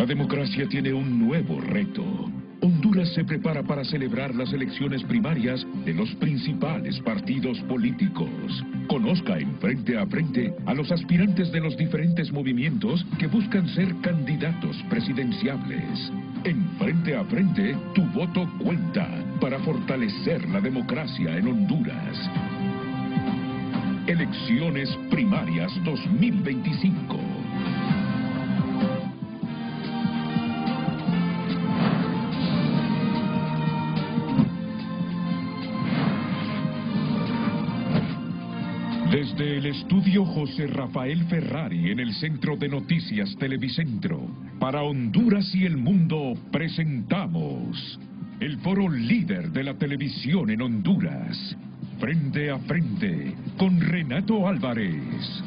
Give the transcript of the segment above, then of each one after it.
La democracia tiene un nuevo reto. Honduras se prepara para celebrar las elecciones primarias de los principales partidos políticos. Conozca en Frente a Frente a los aspirantes de los diferentes movimientos que buscan ser candidatos presidenciables. En Frente a Frente, tu voto cuenta para fortalecer la democracia en Honduras. Elecciones Primarias 2025. Desde el estudio José Rafael Ferrari en el Centro de Noticias Televicentro, para Honduras y el mundo presentamos el foro líder de la televisión en Honduras, Frente a Frente, con Renato Álvarez.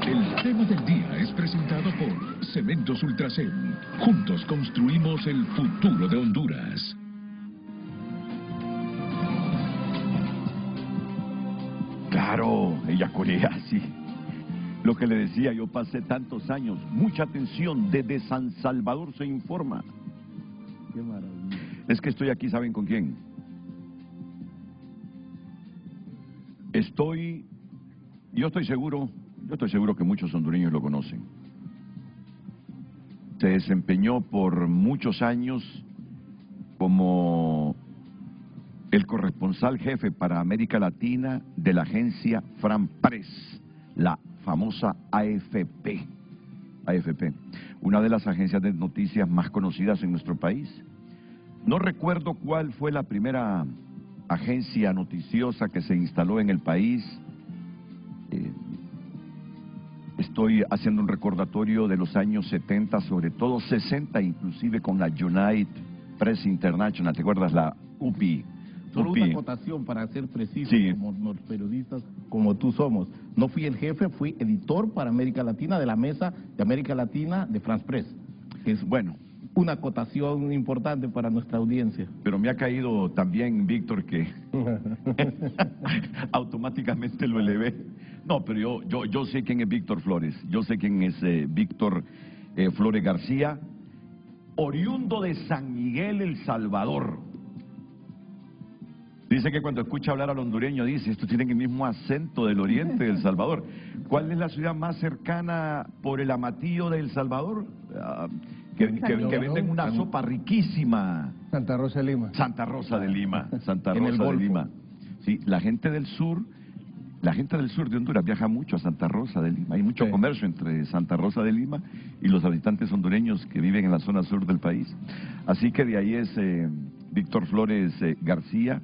El tema del día es presentado por Cementos Ultracel. Juntos construimos el futuro de Honduras. Claro, ella corea, sí. Lo que le decía, yo pasé tantos años. Mucha atención, desde San Salvador se informa. Qué maravilla. Es que estoy aquí, ¿saben con quién? Yo estoy seguro que muchos hondureños lo conocen. Se desempeñó por muchos años como el corresponsal jefe para América Latina de la agencia Fran Press, la famosa AFP, una de las agencias de noticias más conocidas en nuestro país. No recuerdo cuál fue la primera agencia noticiosa que se instaló en el país. Estoy haciendo un recordatorio de los años 70, sobre todo 60, inclusive con la United Press International, ¿te acuerdas? La UPI. Solo una acotación para ser preciso, sí. Como los periodistas, como tú somos. No fui el jefe, fui editor para América Latina de la mesa de América Latina de France Press. Que es Bueno, una acotación importante para nuestra audiencia. pero me ha caído también, Víctor, que automáticamente lo elevé. No, pero yo sé quién es Víctor Flores. Yo sé quién es Víctor Flores García, oriundo de San Miguel, El Salvador. Dice que cuando escucha hablar al hondureño, dice, estos tienen el mismo acento del oriente de El Salvador. ¿Cuál es la ciudad más cercana por el Amatillo de El Salvador? Que venden una sopa riquísima. Santa Rosa de Lima. Santa Rosa de Lima. Santa En el Rosa de Golfo. Lima. Sí, la gente del sur de Honduras viaja mucho a Santa Rosa de Lima. Hay mucho Sí. comercio entre Santa Rosa de Lima y los habitantes hondureños que viven en la zona sur del país. Así que de ahí es Víctor Flores García.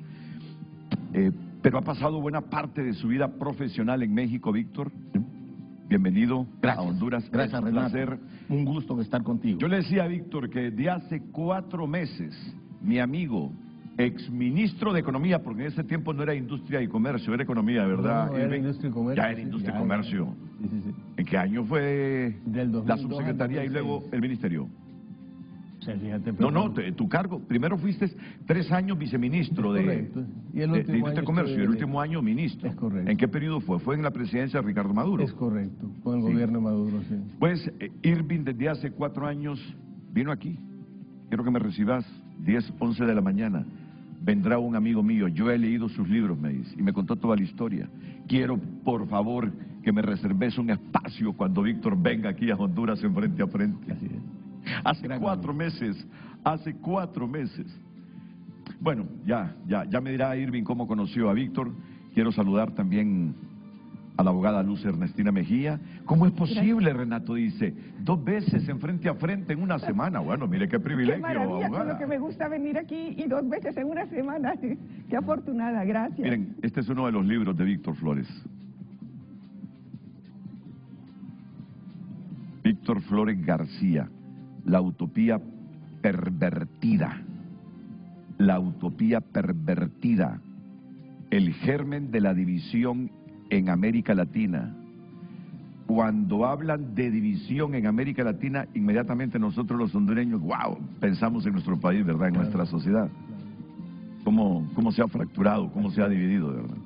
Pero ha pasado buena parte de su vida profesional en México, Víctor. Bienvenido a Honduras. Gracias, Es un Renato. placer. Un gusto estar contigo. Yo le decía a Víctor que de hace 4 meses, mi amigo, exministro de Economía, porque en ese tiempo no era Industria y Comercio, era Economía, ¿verdad? No, era Irving? Industria y Comercio. Ya era Industria y Comercio. Sí. ¿En qué año fue Del 2002 la al subsecretaría y 2006. luego el ministerio? O sea, fíjate, No, tu cargo. Primero fuiste 3 años viceministro Es de correcto. Y el de último Industria y año Comercio, y el estuve último año ministro. Es correcto. ¿En qué periodo fue? Fue en la presidencia de Ricardo Maduro. Es correcto, con el Sí. gobierno de Maduro, sí. Pues Irving desde hace 4 años vino aquí. Quiero que me recibas 10, 11 de la mañana. Vendrá un amigo mío, yo he leído sus libros, me dice, y me contó toda la historia. Quiero, por favor, que me reserves un espacio cuando Víctor venga aquí a Honduras en Frente a Frente. Así es. Hace Gran 4 meses, hace 4 meses. Bueno, ya me dirá Irving cómo conoció a Víctor. Quiero saludar también a la abogada Luz Ernestina Mejía. ¿Cómo es posible, Renato dice, 2 veces en Frente a Frente en una semana? Bueno, mire qué privilegio, Qué maravilla, con abogada. lo que me gusta venir aquí y 2 veces en una semana. Qué afortunada, gracias. Miren, este es uno de los libros de Víctor Flores. Víctor Flores García, La utopía pervertida. La utopía pervertida. El germen de la división en América Latina. Cuando hablan de división en América Latina, inmediatamente nosotros los hondureños, wow, pensamos en nuestro país, ¿verdad? En nuestra sociedad. Cómo se ha fracturado, cómo se ha dividido, ¿verdad?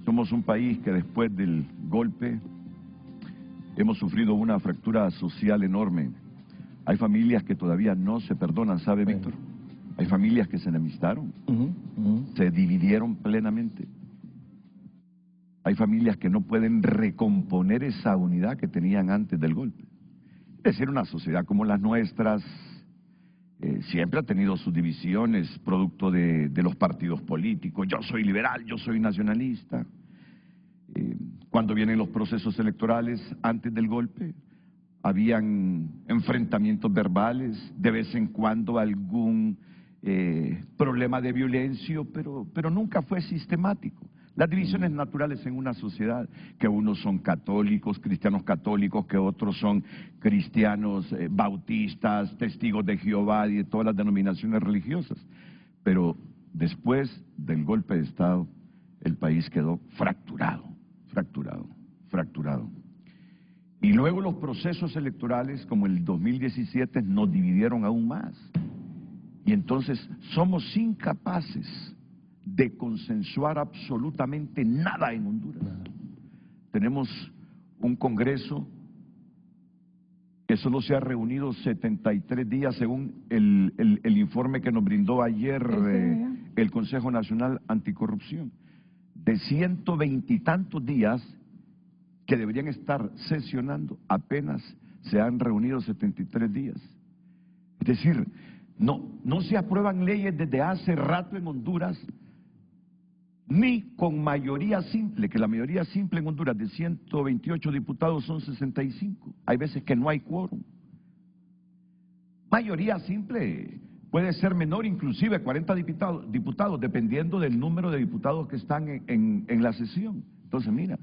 Somos un país que después del golpe hemos sufrido una fractura social enorme. Hay familias que todavía no se perdonan, ¿sabe, Víctor? Hay familias que se enemistaron, se dividieron plenamente. Hay familias que no pueden recomponer esa unidad que tenían antes del golpe. Es decir, una sociedad como las nuestras siempre ha tenido sus divisiones, producto de los partidos políticos. Yo soy liberal, yo soy nacionalista. Cuando vienen los procesos electorales antes del golpe, habían enfrentamientos verbales, de vez en cuando algún problema de violencia, pero nunca fue sistemático. Las divisiones naturales en una sociedad, que unos son católicos, cristianos católicos, que otros son cristianos bautistas, testigos de Jehová y de todas las denominaciones religiosas. Pero después del golpe de Estado, el país quedó fracturado. Y luego los procesos electorales, como el 2017, nos dividieron aún más. Y entonces somos incapaces de consensuar absolutamente nada en Honduras. Tenemos un Congreso que solo se ha reunido 73 días, según el informe que nos brindó ayer el Consejo Nacional Anticorrupción. De 120 y tantos días que deberían estar sesionando, apenas se han reunido 73 días. Es decir, no se aprueban leyes desde hace rato en Honduras, ni con mayoría simple, que la mayoría simple en Honduras de 128 diputados son 65. Hay veces que no hay quórum. Mayoría simple puede ser menor, inclusive 40 diputados, dependiendo del número de diputados que están en la sesión. Entonces, mira,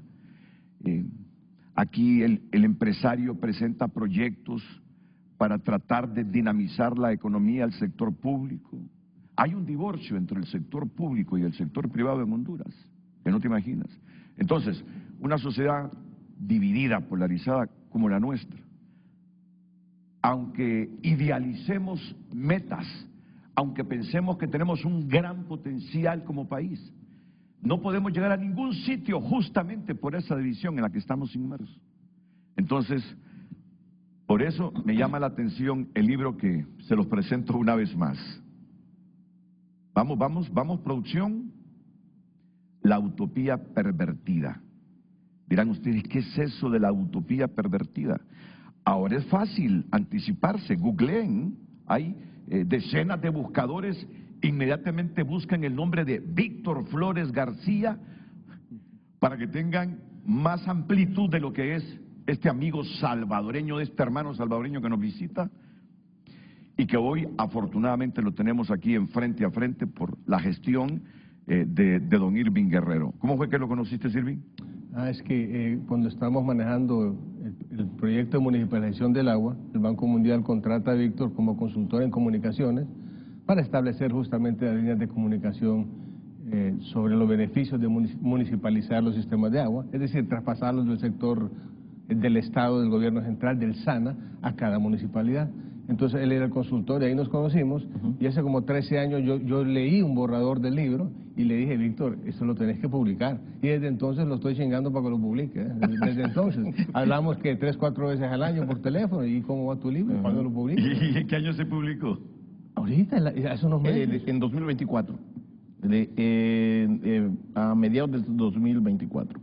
aquí el empresario presenta proyectos para tratar de dinamizar la economía del sector público. Hay un divorcio entre el sector público y el sector privado en Honduras, que no te imaginas. Entonces, una sociedad dividida, polarizada como la nuestra, aunque idealicemos metas, aunque pensemos que tenemos un gran potencial como país, no podemos llegar a ningún sitio justamente por esa división en la que estamos inmersos. Entonces, por eso me llama la atención el libro que se los presento una vez más. Vamos, producción. La utopía pervertida. Dirán ustedes, ¿qué es eso de la utopía pervertida? Ahora es fácil anticiparse, googleen, hay decenas de buscadores, inmediatamente buscan el nombre de Víctor Flores García para que tengan más amplitud de lo que es este amigo salvadoreño, este hermano salvadoreño que nos visita y que hoy afortunadamente lo tenemos aquí en frente a frente por la gestión de don Irving Guerrero. ¿Cómo fue que lo conociste, Irving? Es que cuando estamos manejando el proyecto de municipalización del agua, el Banco Mundial contrata a Víctor como consultor en comunicaciones para establecer justamente las líneas de comunicación sobre los beneficios de municipalizar los sistemas de agua, es decir, traspasarlos del sector del Estado, del gobierno central, del SANA, a cada municipalidad. Entonces él era el consultor y ahí nos conocimos y hace como 13 años yo leí un borrador del libro y le dije, Víctor, esto lo tenés que publicar. Y desde entonces lo estoy chingando para que lo publique. Desde entonces hablamos que 3, 4 veces al año por teléfono. ¿Y cómo va tu libro? ¿Cuándo lo publicas? ¿Y en qué año se publicó? Ahorita, hace unos meses. En 2024, a mediados de 2024.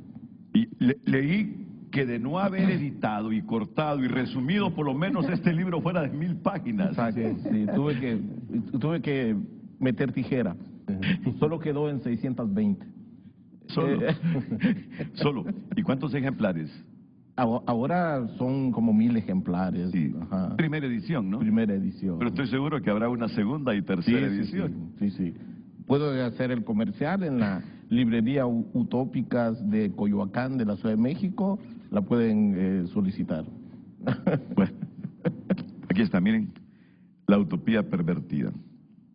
Y leí que de no haber editado y cortado y resumido, por lo menos este libro fuera de 1000 páginas. Exacto, sí, tuve que meter tijera. Solo quedó en 620. Solo. ¿Y cuántos ejemplares? Ahora son como 1000 ejemplares. Sí. Ajá. Primera edición, ¿no? Primera edición. Pero estoy seguro que habrá una segunda y tercera edición. Sí. Puedo hacer el comercial en la librería Utópicas de Coyoacán, de la Ciudad de México. La pueden solicitar. Bueno, aquí está, miren, la utopía pervertida.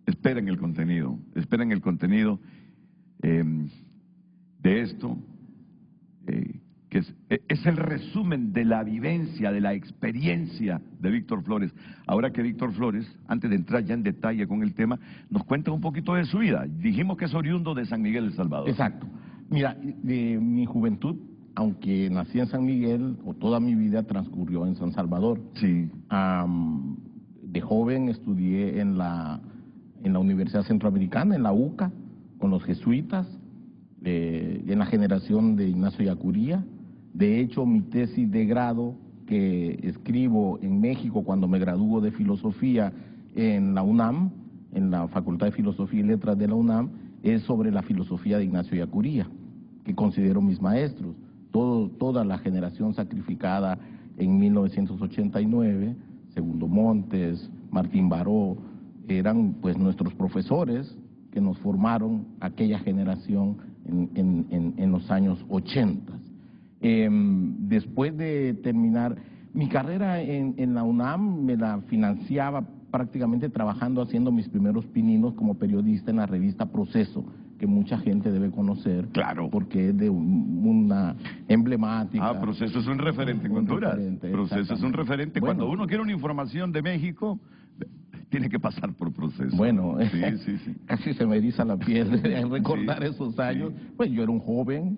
Esperen el contenido de esto, que es el resumen de la vivencia, de la experiencia de Víctor Flores. Ahora que Víctor Flores, antes de entrar ya en detalle con el tema, nos cuenta un poquito de su vida. Dijimos que es oriundo de San Miguel El Salvador. Exacto. Mira, de mi juventud aunque nací en San Miguel, o toda mi vida transcurrió en San Salvador. Sí. De joven estudié en la Universidad Centroamericana, en la UCA, con los jesuitas, en la generación de Ignacio Yacuría. De hecho, mi tesis de grado que escribo en México cuando me gradúo de filosofía en la UNAM, en la Facultad de Filosofía y Letras de la UNAM, es sobre la filosofía de Ignacio Yacuría, que considero mis maestros. Toda la generación sacrificada en 1989, Segundo Montes, Martín Baró, eran pues nuestros profesores que nos formaron aquella generación en los años 80. Después de terminar mi carrera en la UNAM, me la financiaba prácticamente trabajando, haciendo mis primeros pininos como periodista en la revista Proceso, que mucha gente debe conocer. Claro. Porque es de una emblemática. Proceso es un referente en Honduras. Proceso es un referente. Bueno, cuando uno quiere una información de México, tiene que pasar por Proceso. Bueno, sí. casi se me eriza la piel en recordar esos años. Sí. Pues yo era un joven,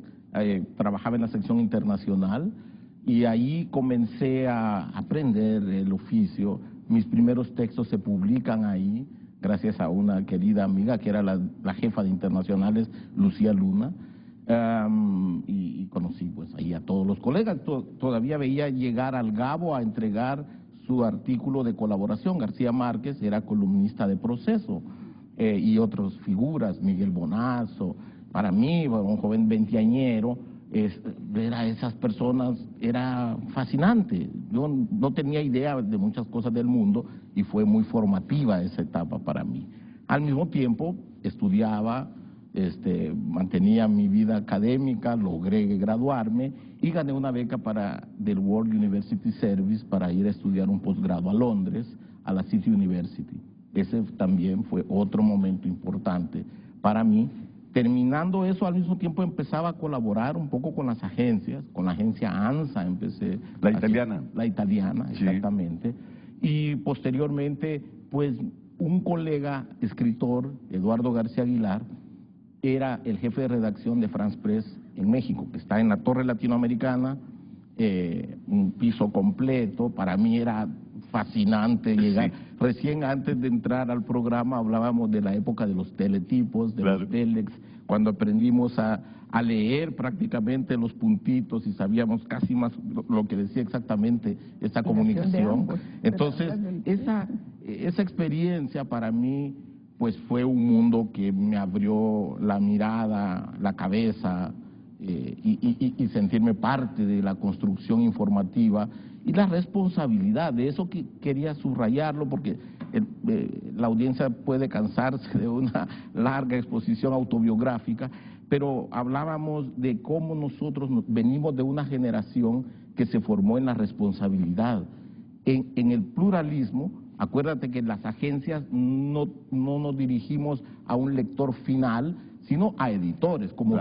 trabajaba en la sección internacional y ahí comencé a aprender el oficio. Mis primeros textos se publican ahí, gracias a una querida amiga que era la jefa de internacionales, Lucía Luna, y conocí pues ahí a todos los colegas. Todavía veía llegar al Gabo a entregar su artículo de colaboración. García Márquez era columnista de Proceso, y otras figuras, Miguel Bonazo. Para mí, un joven veinteañero, ver a esas personas era fascinante. Yo no tenía idea de muchas cosas del mundo y fue muy formativa esa etapa para mí. Al mismo tiempo, estudiaba, mantenía mi vida académica, logré graduarme y gané una beca del World University Service para ir a estudiar un posgrado a Londres, a la City University. Ese también fue otro momento importante para mí. Terminando eso, al mismo tiempo empezaba a colaborar un poco con las agencias, con la agencia ANSA empecé. ¿La italiana? La italiana, Sí. exactamente. Y posteriormente, pues, un colega escritor, Eduardo García Aguilar, era el jefe de redacción de France Press en México, que está en la Torre Latinoamericana, un piso completo. Para mí era fascinante llegar. Sí. Recién antes de entrar al programa hablábamos de la época de los teletipos, de los telex, cuando aprendimos a leer prácticamente los puntitos y sabíamos casi más lo que decía exactamente esa comunicación. Entonces, esa experiencia para mí pues fue un mundo que me abrió la mirada, la cabeza, y sentirme parte de la construcción informativa y la responsabilidad. De eso que quería subrayarlo, porque la audiencia puede cansarse de una larga exposición autobiográfica, pero hablábamos de cómo nosotros venimos de una generación que se formó en la responsabilidad, en el pluralismo. Acuérdate que las agencias no nos dirigimos a un lector final, sino a editores, como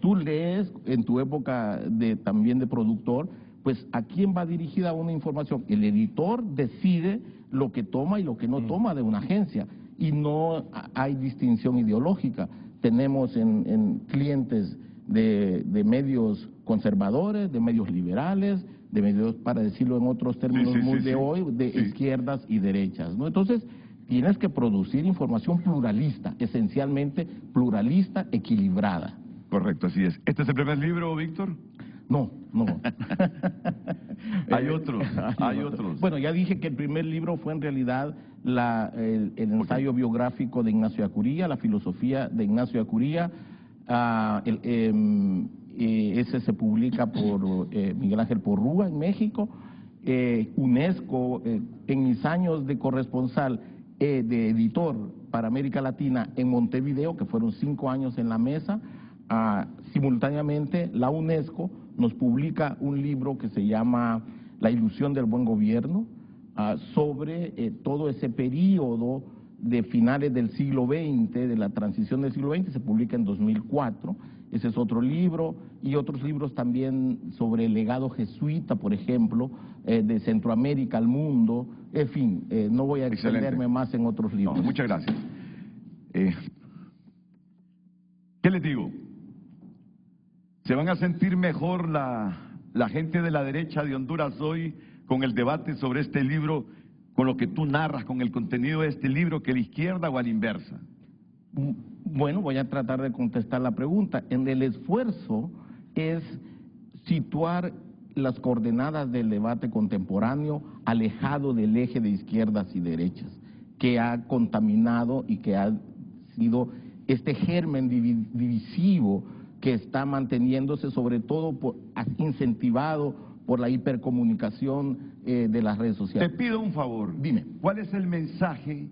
tú lees en tu época también de productor. Pues ¿a quién va dirigida una información? El editor decide lo que toma y lo que no toma de una agencia, y no hay distinción ideológica. Tenemos en clientes de medios conservadores, de medios liberales, de medios, para decirlo en otros términos hoy, de izquierdas y derechas, ¿no? Entonces, tienes que producir información pluralista, esencialmente pluralista, equilibrada. Correcto, así es. ¿Este es el primer libro, Víctor? No. Hay otros. Bueno, ya dije que el primer libro fue en realidad el ensayo biográfico de Ignacio Yacuría, la filosofía de Ignacio Yacuría. Ese se publica por Miguel Ángel Porrúa en México. UNESCO, en mis años de corresponsal, de editor para América Latina en Montevideo, que fueron 5 años en la mesa, simultáneamente la UNESCO nos publica un libro que se llama La ilusión del buen gobierno, sobre todo ese periodo de finales del siglo XX, de la transición del siglo XX. Se publica en 2004. Ese es otro libro, y otros libros también sobre el legado jesuita, por ejemplo, de Centroamérica al mundo. En fin, no voy a extenderme más en otros libros. No, muchas gracias. ¿Qué les digo? Se van a sentir mejor la gente de la derecha de Honduras hoy con el debate sobre este libro, con lo que tú narras, con el contenido de este libro, que la izquierda o a la inversa. Bueno, voy a tratar de contestar la pregunta. En el esfuerzo es situar las coordenadas del debate contemporáneo alejado del eje de izquierdas y derechas, que ha contaminado y que ha sido este germen divisivo que está manteniéndose, sobre todo incentivado por la hipercomunicación de las redes sociales. Te pido un favor. Dime. ¿Cuál es el mensaje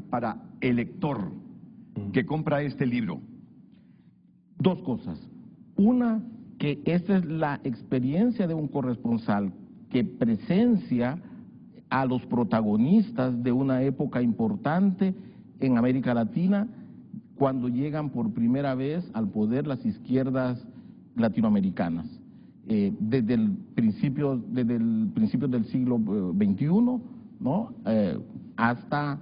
para el lector que compra este libro? Dos cosas. Una, que esta es la experiencia de un corresponsal que presencia a los protagonistas de una época importante en América Latina, cuando llegan por primera vez al poder las izquierdas latinoamericanas. Desde el principio del siglo XXI, ¿no? Hasta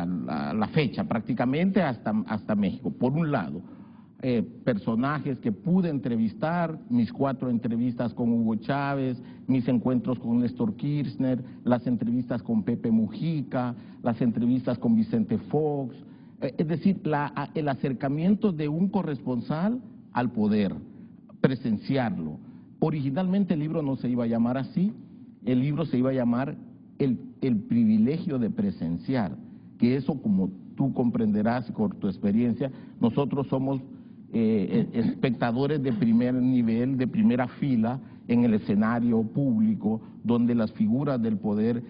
la fecha, prácticamente hasta México. Por un lado, personajes que pude entrevistar, mis 4 entrevistas con Hugo Chávez, mis encuentros con Néstor Kirchner, las entrevistas con Pepe Mujica, las entrevistas con Vicente Fox, es decir, el acercamiento de un corresponsal al poder, presenciarlo. Originalmente el libro no se iba a llamar así, el libro se iba a llamar el privilegio de presenciar, que eso, como tú comprenderás por tu experiencia, nosotros somos espectadores de primer nivel, de primera fila en el escenario público donde las figuras del poder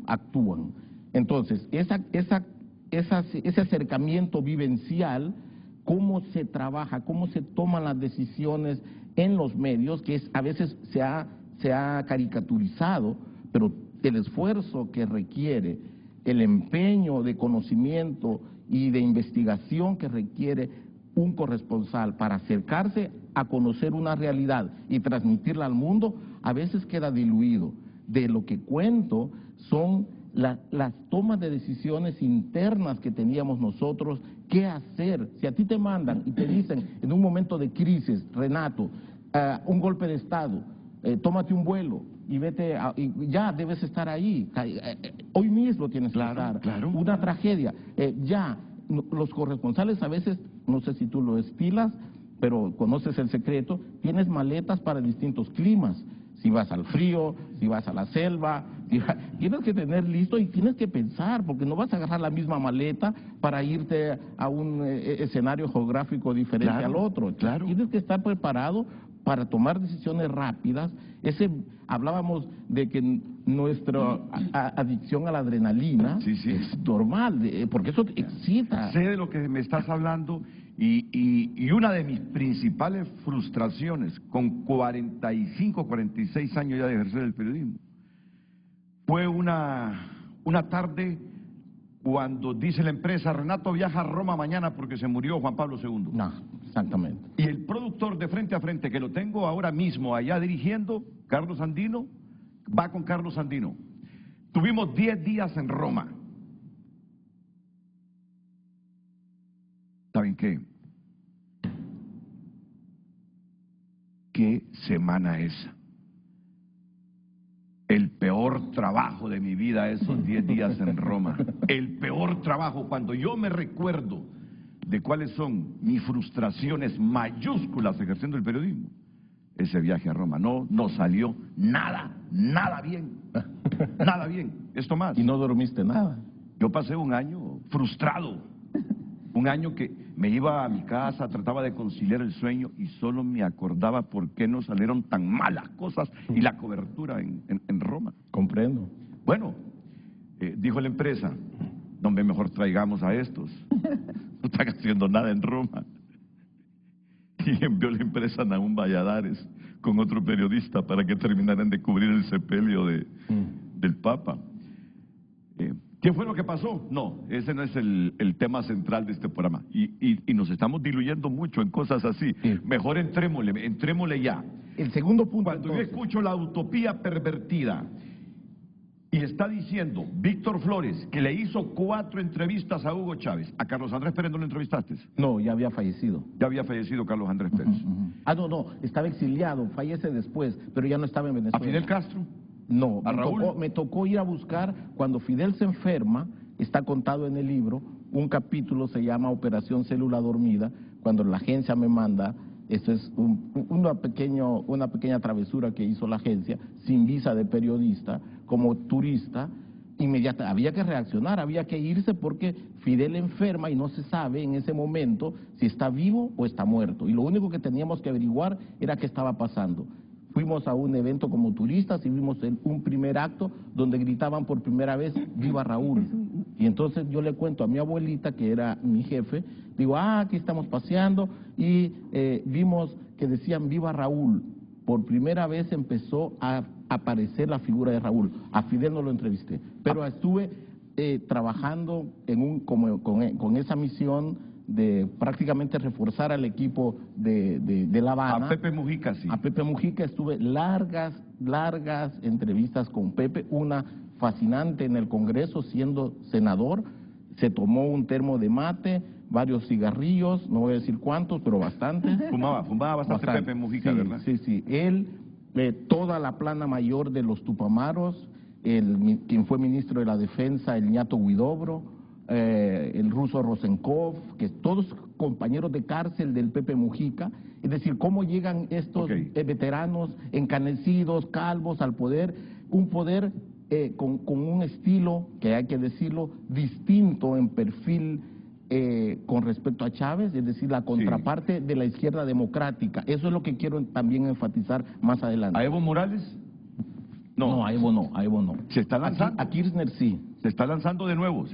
actúan. Entonces, ese acercamiento vivencial, cómo se trabaja, cómo se toman las decisiones en los medios, que a veces se ha caricaturizado, pero el esfuerzo que requiere, el empeño de conocimiento y de investigación que requiere un corresponsal para acercarse a conocer una realidad y transmitirla al mundo, a veces queda diluido. De lo que cuento son las tomas de decisiones internas que teníamos nosotros, qué hacer. Si a ti te mandan y te dicen en un momento de crisis, Renato, un golpe de Estado, tómate un vuelo y vete, y ya debes estar ahí, hoy mismo tienes que estar, claro. Una tragedia, ya. Los corresponsales a veces, no sé si tú lo estilas, pero conoces el secreto, tienes maletas para distintos climas. Si vas al frío, si vas a la selva, tienes que tener listo y tienes que pensar, porque no vas a agarrar la misma maleta para irte a un escenario geográfico diferente al otro. Claro. Tienes que estar preparado para tomar decisiones rápidas. Hablábamos de que nuestra adicción a la adrenalina es normal, porque eso excita. Sé de lo que me estás hablando y una de mis principales frustraciones con 45, 46 años ya de ejercer el periodismo fue una tarde cuando dice la empresa: Renato viaja a Roma mañana porque se murió Juan Pablo II. No, exactamente. Y el productor de Frente a Frente, que lo tengo ahora mismo allá dirigiendo, Carlos Andino, va con Carlos Andino. Tuvimos 10 días en Roma. ¿Saben qué? ¿Qué semana esa? El peor trabajo de mi vida, esos 10 días en Roma. El peor trabajo, cuando yo me recuerdo de cuáles son mis frustraciones mayúsculas ejerciendo el periodismo. Ese viaje a Roma no salió nada bien. Nada bien. Esto más. Y no dormiste nada. Yo pasé un año frustrado. Un año que me iba a mi casa, trataba de conciliar el sueño y solo me acordaba por qué no salieron tan malas cosas y la cobertura en Roma. Comprendo. Bueno, dijo la empresa: no, mejor traigamos a estos. No están haciendo nada en Roma. Y envió la empresa a Nahum Valladares con otro periodista para que terminaran de cubrir el sepelio del Papa. ¿Qué fue lo que pasó? No, ese no es el tema central de este programa. Y nos estamos diluyendo mucho en cosas así. Sí. Mejor entrémosle ya. El segundo punto. Cuando yo escucho la utopía pervertida, Y está diciendo Víctor Flores que le hizo 4 entrevistas a Hugo Chávez. ¿A Carlos Andrés Pérez no lo entrevistaste? No, ya había fallecido. Ya había fallecido Carlos Andrés Pérez. Ah, no, estaba exiliado, fallece después, pero ya no estaba en Venezuela. ¿A Fidel Castro? No, ¿A Raúl? me tocó ir a buscar, cuando Fidel se enferma, está contado en el libro, un capítulo se llama Operación Célula Dormida, cuando la agencia me manda, esto es una pequeña travesura que hizo la agencia, sin visa de periodista, como turista, inmediata, había que reaccionar, había que irse porque Fidel enferma y no se sabe en ese momento si está vivo o está muerto. Y lo único que teníamos que averiguar era qué estaba pasando. Fuimos a un evento como turistas y vimos un primer acto donde gritaban por primera vez, ¡Viva Raúl! Y entonces yo le cuento a mi abuelita, que era mi jefe, digo, aquí estamos paseando y vimos que decían, ¡Viva Raúl! Por primera vez empezó a aparecer la figura de Raúl. A Fidel no lo entrevisté, pero estuve trabajando con esa misión de prácticamente reforzar al equipo de La Habana. A Pepe Mujica, sí. A Pepe Mujica estuve largas entrevistas con Pepe, una fascinante en el Congreso siendo senador, se tomó un termo de mate, varios cigarrillos, no voy a decir cuántos, pero bastantes. Fumaba bastante Pepe Mujica, sí, ¿verdad? Sí, él, toda la plana mayor de los Tupamaros, quien fue ministro de la Defensa, el ñato Huidobro, el ruso Rosenkov, que todos compañeros de cárcel del Pepe Mujica, es decir, cómo llegan estos veteranos encanecidos, calvos al poder, un poder con un estilo, que hay que decirlo, distinto en perfil con respecto a Chávez, es decir, la contraparte de la izquierda democrática. Eso es lo que quiero también enfatizar más adelante. ¿A Evo Morales? No, a Evo no. ¿Se está lanzando? A Kirchner sí. Se está lanzando de nuevo,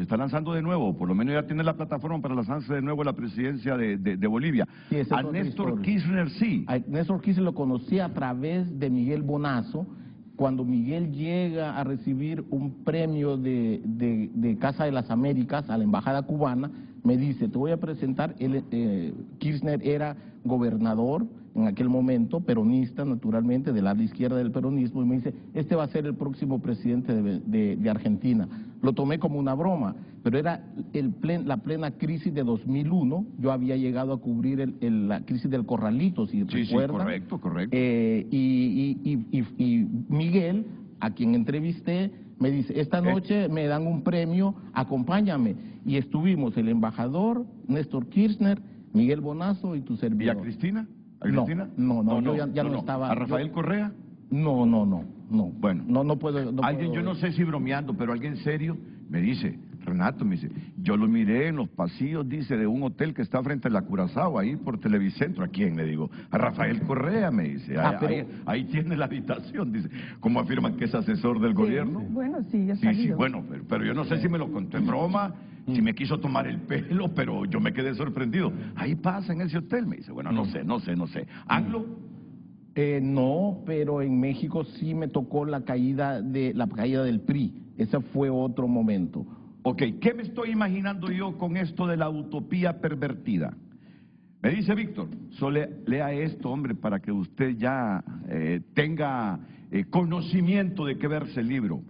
por lo menos ya tiene la plataforma para lanzarse de nuevo a la presidencia de Bolivia. Sí, a Néstor Kirchner sí. A Néstor Kirchner lo conocí a través de Miguel Bonazo, cuando Miguel llega a recibir un premio de Casa de las Américas a la Embajada Cubana, me dice, te voy a presentar, Kirchner era gobernador en aquel momento, peronista naturalmente, del lado izquierda del peronismo, y me dice, este va a ser el próximo presidente de Argentina. Lo tomé como una broma, pero era la plena crisis de 2001, yo había llegado a cubrir la crisis del Corralito, si recuerdan. Sí, correcto. Y Miguel, a quien entrevisté, me dice, esta noche me dan un premio, acompáñame. Y estuvimos el embajador, Néstor Kirchner, Miguel Bonazo y tu servidor. ¿Y a Cristina? No, yo ya no estaba. ¿A Rafael Correa? No. Bueno, no puedo. Alguien, yo no sé si bromeando, pero alguien serio me dice, Renato, me dice, yo lo miré en los pasillos, dice, de un hotel que está frente a la Curazao, ahí por Televicentro. ¿A quién? Le digo, a Rafael Correa, me dice. Ahí tiene la habitación, dice. ¿Cómo afirman que es asesor del gobierno? Bueno, sí, ya Sí, bueno, pero yo no sé si me lo contó en broma, si me quiso tomar el pelo, pero yo me quedé sorprendido. Ahí pasa en ese hotel, me dice. Bueno, no sé. ¿Anglo? No, pero en México sí me tocó la caída del PRI. Ese fue otro momento. Ok, ¿qué me estoy imaginando yo con esto de la utopía pervertida? Me dice Víctor, lea esto, hombre, para que usted ya tenga conocimiento de qué verse el libro.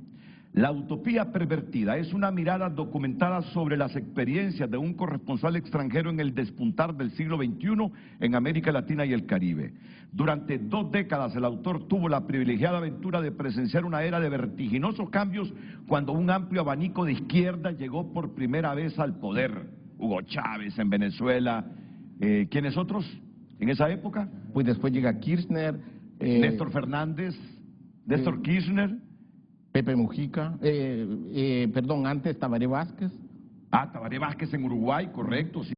La utopía pervertida es una mirada documentada sobre las experiencias de un corresponsal extranjero en el despuntar del siglo XXI en América Latina y el Caribe. Durante 2 décadas el autor tuvo la privilegiada aventura de presenciar una era de vertiginosos cambios cuando un amplio abanico de izquierda llegó por primera vez al poder. Hugo Chávez en Venezuela. ¿Quiénes otros en esa época? Pues después llega Kirchner. Néstor Fernández, Néstor Kirchner. Pepe Mujica, antes Tabaré Vázquez. Tabaré Vázquez en Uruguay, correcto, sí.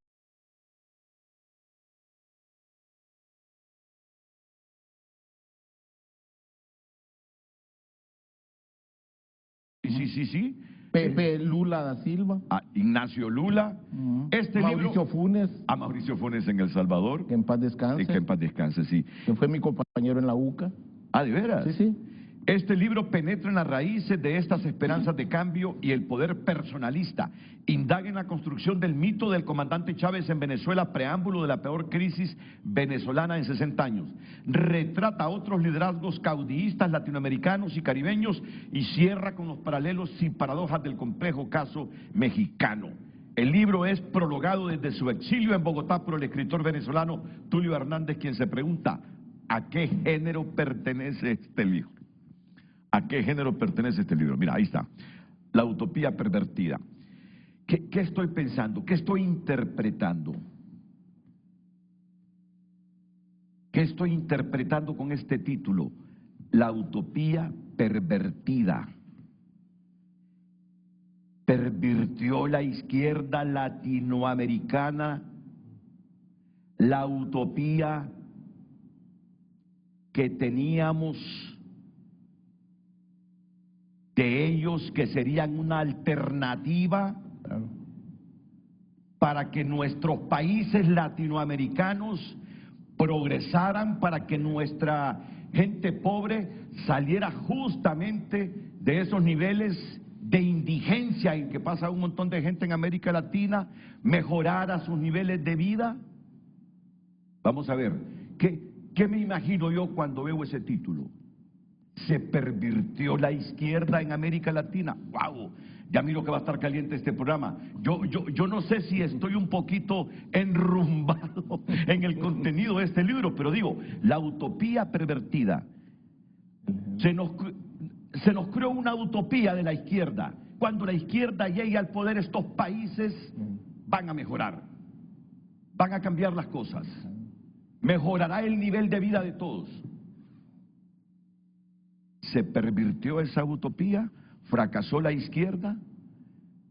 Sí. Pepe Lula da Silva. Ignacio Lula. Mauricio Funes. Mauricio Funes en El Salvador. Que en paz descanse. Que en paz descanse, sí. Que fue mi compañero en la UCA. ¿De veras? Sí. Este libro penetra en las raíces de estas esperanzas de cambio y el poder personalista. Indaga en la construcción del mito del comandante Chávez en Venezuela, preámbulo de la peor crisis venezolana en 60 años. Retrata a otros liderazgos caudillistas latinoamericanos y caribeños y cierra con los paralelos y paradojas del complejo caso mexicano. El libro es prologado desde su exilio en Bogotá por el escritor venezolano Tulio Hernández, quien se pregunta, ¿a qué género pertenece este libro? ¿A qué género pertenece este libro? Mira, ahí está. La utopía pervertida. ¿Qué estoy pensando? ¿Qué estoy interpretando? ¿Qué estoy interpretando con este título? La utopía pervertida. Pervirtió la izquierda latinoamericana la utopía que teníamos de ellos, que serían una alternativa para que nuestros países latinoamericanos progresaran, para que nuestra gente pobre saliera justamente de esos niveles de indigencia en que pasa un montón de gente en América Latina, mejorara sus niveles de vida. Vamos a ver, ¿qué me imagino yo cuando veo ese título? Se pervirtió la izquierda en América Latina. ¡Wow! Ya miro que va a estar caliente este programa. Yo no sé si estoy un poquito enrumbado en el contenido de este libro, pero digo, la utopía pervertida. Se nos creó una utopía de la izquierda. Cuando la izquierda llegue al poder, estos países van a mejorar, van a cambiar las cosas, mejorará el nivel de vida de todos. Se pervirtió esa utopía, fracasó la izquierda.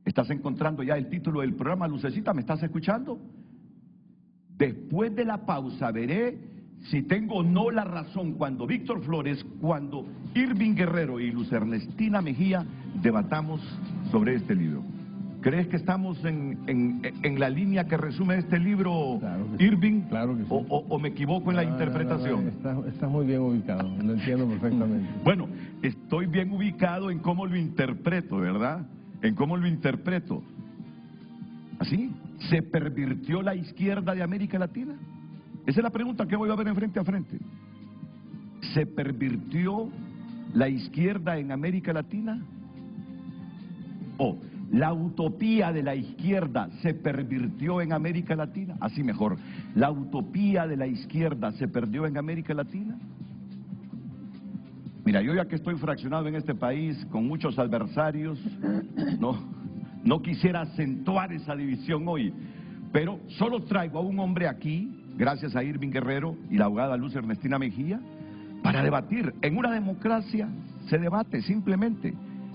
Estás encontrando ya el título del programa, Lucecita, ¿me estás escuchando? Después de la pausa veré si tengo o no la razón cuando Víctor Flores, cuando Irving Guerrero y Luz Ernestina Mejía debatamos sobre este libro. ¿Crees que estamos en la línea que resume este libro, claro Irving? Claro que sí. ¿O me equivoco en la interpretación? Estás muy bien ubicado, lo entiendo perfectamente. Bueno, estoy bien ubicado en cómo lo interpreto, ¿verdad? En cómo lo interpreto. ¿Así? ¿Se pervirtió la izquierda de América Latina? Esa es la pregunta que voy a ver en frente a frente. ¿Se pervirtió la izquierda en América Latina? ¿O la utopía de la izquierda se pervirtió en América Latina? Así mejor, ¿la utopía de la izquierda se perdió en América Latina? Mira, yo ya que estoy fraccionado en este país con muchos adversarios, no quisiera acentuar esa división hoy, pero solo traigo a un hombre aquí, gracias a Irving Guerrero y la abogada Luz Ernestina Mejía, para debatir. En una democracia se debate simplemente.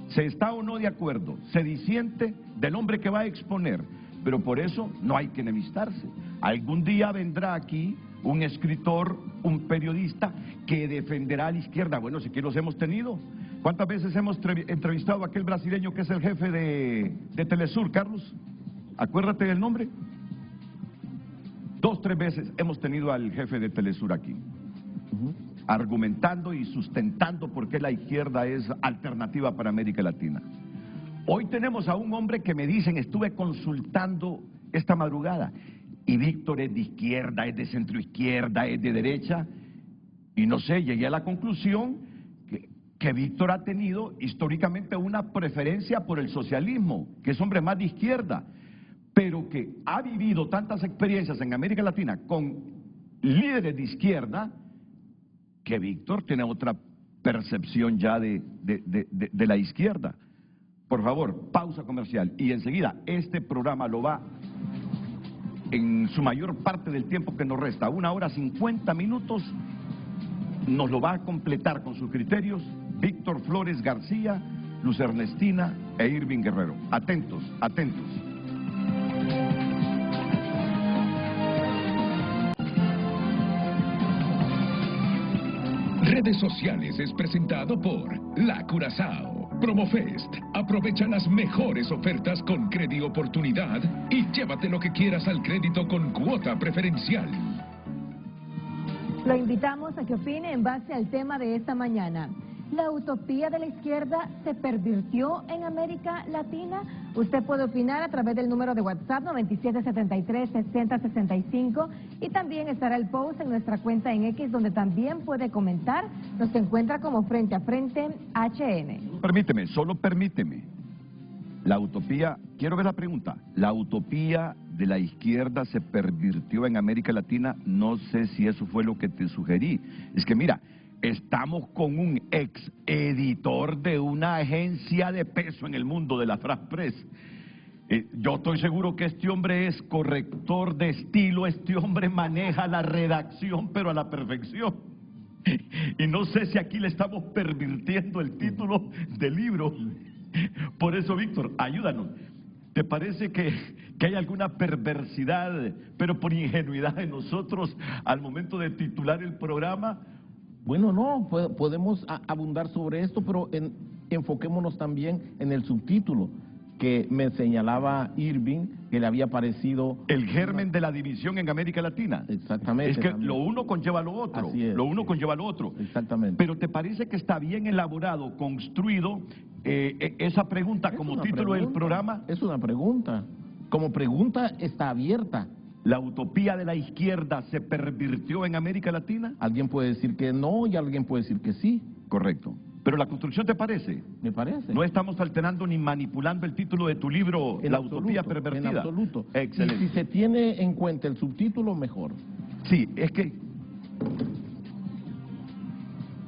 Se está o no de acuerdo, se disiente del hombre que va a exponer, pero por eso no hay que enemistarse. Algún día vendrá aquí un escritor, un periodista que defenderá a la izquierda. Bueno, si aquí los hemos tenido. ¿Cuántas veces hemos entrevistado a aquel brasileño que es el jefe de Telesur, Carlos? Acuérdate del nombre. 2, 3 veces hemos tenido al jefe de Telesur aquí, argumentando y sustentando por qué la izquierda es alternativa para América Latina. Hoy tenemos a un hombre que me dicen, estuve consultando esta madrugada, y Víctor es de izquierda, es de centroizquierda, es de derecha, y no sé, llegué a la conclusión que Víctor ha tenido históricamente una preferencia por el socialismo, que es hombre más de izquierda, pero que ha vivido tantas experiencias en América Latina con líderes de izquierda, que Víctor tiene otra percepción ya de la izquierda. Por favor, pausa comercial y enseguida este programa lo va, en su mayor parte del tiempo que nos resta, 1 hora 50 minutos, nos lo va a completar con sus criterios Víctor Flores García, Luz Ernestina e Irving Guerrero. Atentos, atentos. Redes Sociales es presentado por La Curazao. Promofest. Aprovecha las mejores ofertas con Crédito Oportunidad y llévate lo que quieras al crédito con cuota preferencial. Lo invitamos a que opine en base al tema de esta mañana. ¿La utopía de la izquierda se pervirtió en América Latina? Usted puede opinar a través del número de WhatsApp 9773-6065 y también estará el post en nuestra cuenta en X donde también puede comentar. Nos encuentra como Frente a Frente HN. Permíteme, solo permíteme. La utopía, quiero ver la pregunta, ¿la utopía de la izquierda se pervirtió en América Latina? No sé si eso fue lo que te sugerí. Es que mira, estamos con un ex editor de una agencia de peso en el mundo de la France Press. Yo estoy seguro que este hombre es corrector de estilo, este hombre maneja la redacción pero a la perfección. Y no sé si aquí le estamos pervirtiendo el título del libro. Por eso, Víctor, ayúdanos. ¿Te parece que hay alguna perversidad, pero por ingenuidad de nosotros al momento de titular el programa? Bueno, no, podemos abundar sobre esto, pero enfoquémonos también en el subtítulo que me señalaba Irving, que le había parecido... El germen de la división en América Latina. Exactamente. Es que también. lo uno conlleva lo otro. Así es. Lo uno conlleva lo otro. Exactamente. Pero ¿te parece que está bien elaborado, construido esa pregunta como título del programa? Es una pregunta. Como pregunta está abierta. ¿La utopía de la izquierda se pervirtió en América Latina? Alguien puede decir que no y alguien puede decir que sí. Correcto. ¿Pero la construcción te parece? Me parece. No estamos alterando ni manipulando el título de tu libro, La utopía pervertida. En absoluto. Excelente. Y si se tiene en cuenta el subtítulo, mejor. Sí, es que...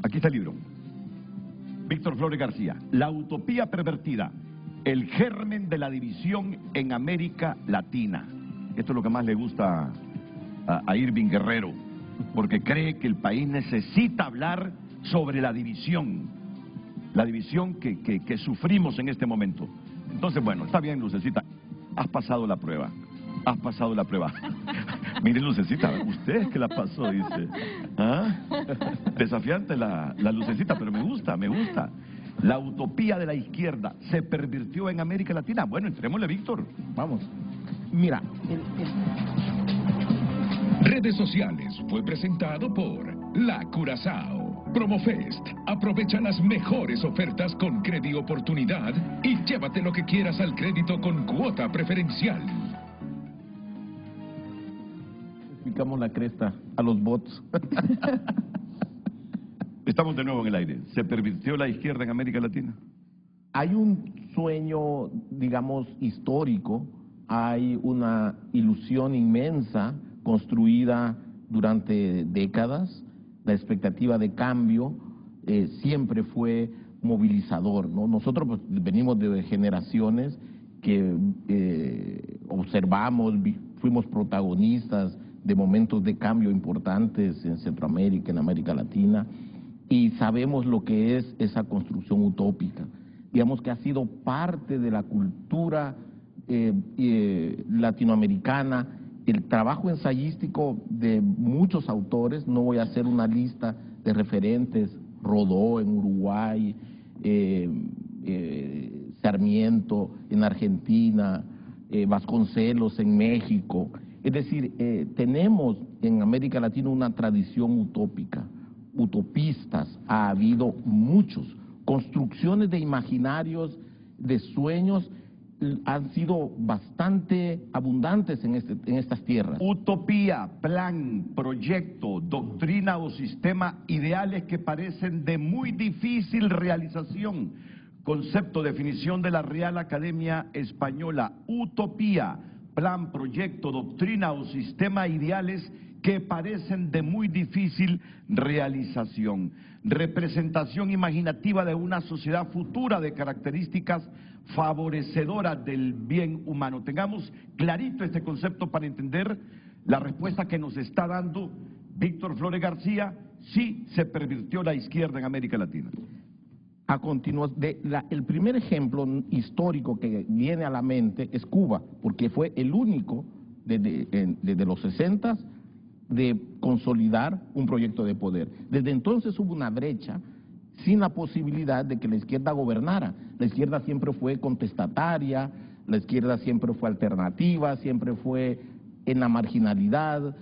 Aquí está el libro. Víctor Flores García. La utopía pervertida. El germen de la división en América Latina. Esto es lo que más le gusta a Irving Guerrero, porque cree que el país necesita hablar sobre la división que sufrimos en este momento. Entonces, bueno, está bien, Lucecita, has pasado la prueba, has pasado la prueba. Mire, Lucecita, usted es que la pasó, dice. ¿Ah? Desafiante la Lucecita, pero me gusta, me gusta. La utopía de la izquierda se pervirtió en América Latina. Bueno, entrémosle, Víctor. Vamos. Mira, Redes sociales fue presentado por La Curazao. Promofest. Aprovecha las mejores ofertas con Credi Oportunidad y llévate lo que quieras al crédito con cuota preferencial. Picamos la cresta a los bots. Estamos de nuevo en el aire. ¿Se pervirtió la izquierda en América Latina? Hay un sueño, digamos, histórico, hay una ilusión inmensa construida durante décadas. La expectativa de cambio siempre fue movilizador, ¿no? Nosotros pues, venimos de generaciones que observamos, fuimos protagonistas de momentos de cambio importantes en Centroamérica, en América Latina, y sabemos lo que es esa construcción utópica. Digamos que ha sido parte de la cultura latinoamericana, el trabajo ensayístico de muchos autores. No voy a hacer una lista de referentes: Rodó en Uruguay, Sarmiento en Argentina, Vasconcelos en México. Es decir, tenemos en América Latina una tradición utópica, utopistas, ha habido muchos, construcciones de imaginarios, de sueños, han sido bastante abundantes en estas tierras. Utopía, plan, proyecto, doctrina o sistema, ideales que parecen de muy difícil realización. Concepto, definición de la Real Academia Española. Utopía, plan, proyecto, doctrina o sistema, ideales que parecen de muy difícil realización. Representación imaginativa de una sociedad futura de características favorecedoras del bien humano. Tengamos clarito este concepto para entender la respuesta que nos está dando Víctor Flores García. Sí se pervirtió la izquierda en América Latina. A continuación, el primer ejemplo histórico que viene a la mente es Cuba, porque fue el único desde los 60 de consolidar un proyecto de poder. Desde entonces hubo una brecha sin la posibilidad de que la izquierda gobernara. La izquierda siempre fue contestataria, la izquierda siempre fue alternativa, siempre fue en la marginalidad.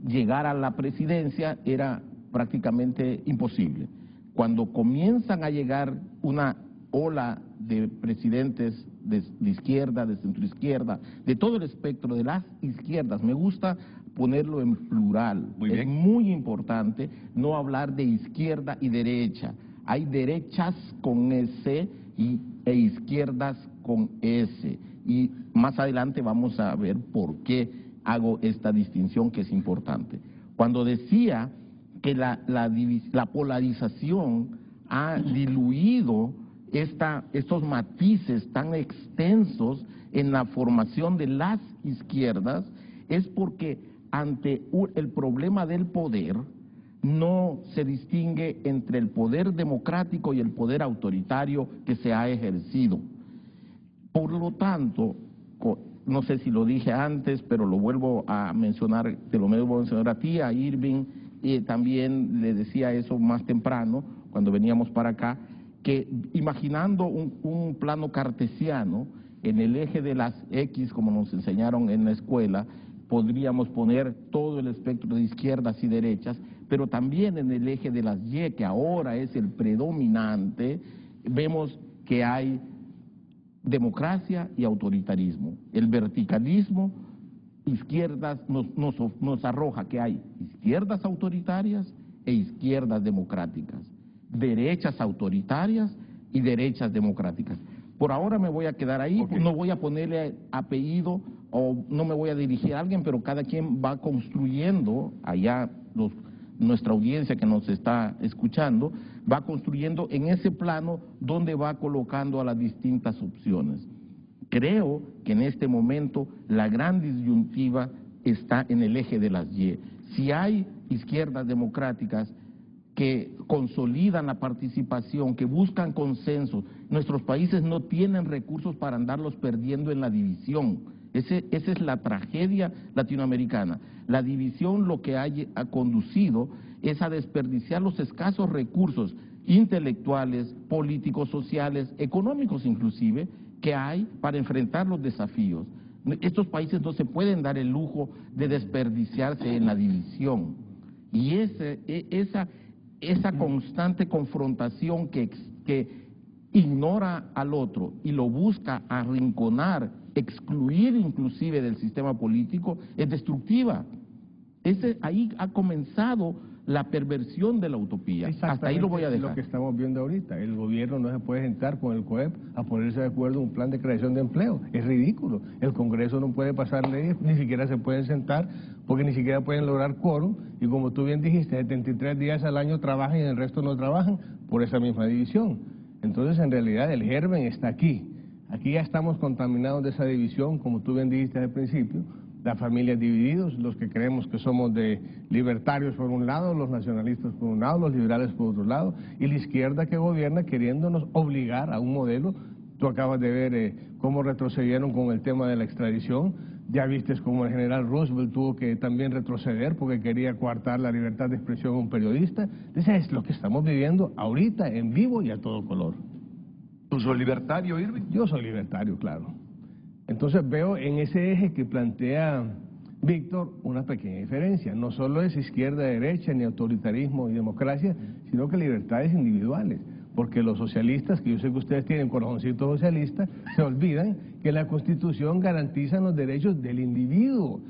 Llegar a la presidencia era prácticamente imposible. cuando comienzan a llegar una ola de presidentes de izquierda, de centroizquierda, de todo el espectro de las izquierdas, me gusta ponerlo en plural. Muy bien. Es muy importante no hablar de izquierda y derecha. Hay derechas con S e izquierdas con S. Y más adelante vamos a ver por qué hago esta distinción que es importante. Cuando decía que la polarización ha diluido estos matices tan extensos en la formación de las izquierdas, es porque ante el problema del poder no se distingue entre el poder democrático y el poder autoritario que se ha ejercido. Por lo tanto, no sé si lo dije antes, pero lo vuelvo a mencionar, te lo vuelvo a mencionar a ti, a Irving, y también le decía eso más temprano, cuando veníamos para acá, que imaginando un plano cartesiano, en el eje de las X, como nos enseñaron en la escuela, podríamos poner todo el espectro de izquierdas y derechas, pero también en el eje de las Y, que ahora es el predominante, vemos que hay democracia y autoritarismo. El verticalismo, izquierdas, nos arroja que hay izquierdas autoritarias e izquierdas democráticas, derechas autoritarias y derechas democráticas. Por ahora me voy a quedar ahí, no voy a ponerle apellido o no me voy a dirigir a alguien, pero cada quien va construyendo, allá nuestra audiencia que nos está escuchando, va construyendo en ese plano donde va colocando a las distintas opciones. Creo que en este momento la gran disyuntiva está en el eje de las Y. Si hay izquierdas democráticas que consolidan la participación, que buscan consensos, nuestros países no tienen recursos para andarlos perdiendo en la división. Esa es la tragedia latinoamericana. La división lo que ha conducido es a desperdiciar los escasos recursos intelectuales, políticos, sociales, económicos inclusive, que hay para enfrentar los desafíos. Estos países no se pueden dar el lujo de desperdiciarse en la división. Y esa constante confrontación que ignora al otro y lo busca arrinconar, excluir inclusive del sistema político, es destructiva. Ahí ha comenzado la perversión de la utopía. Hasta ahí lo voy a dejar. Es lo que estamos viendo ahorita. El gobierno no se puede sentar con el COEP a ponerse de acuerdo en un plan de creación de empleo. Es ridículo. El Congreso no puede pasar leyes, ni siquiera se pueden sentar, porque ni siquiera pueden lograr quórum. Y como tú bien dijiste, 73 días al año trabajan y el resto no trabajan por esa misma división. Entonces, en realidad, el germen está aquí. Aquí ya estamos contaminados de esa división, como tú bien dijiste al principio. Las familias divididos, los que creemos que somos de libertarios por un lado, los nacionalistas por un lado, los liberales por otro lado, y la izquierda que gobierna queriéndonos obligar a un modelo. Tú acabas de ver cómo retrocedieron con el tema de la extradición. Ya viste cómo el general Roosevelt tuvo que también retroceder porque quería coartar la libertad de expresión de un periodista. Entonces es lo que estamos viviendo ahorita en vivo y a todo color. ¿Tú sos libertario, Irving? Yo soy libertario, claro. Entonces veo en ese eje que plantea Víctor una pequeña diferencia. No solo es izquierda, derecha, ni autoritarismo y democracia, sino que libertades individuales. Porque los socialistas, que yo sé que ustedes tienen corazoncito socialista, se olvidan que la Constitución garantiza los derechos del individuo.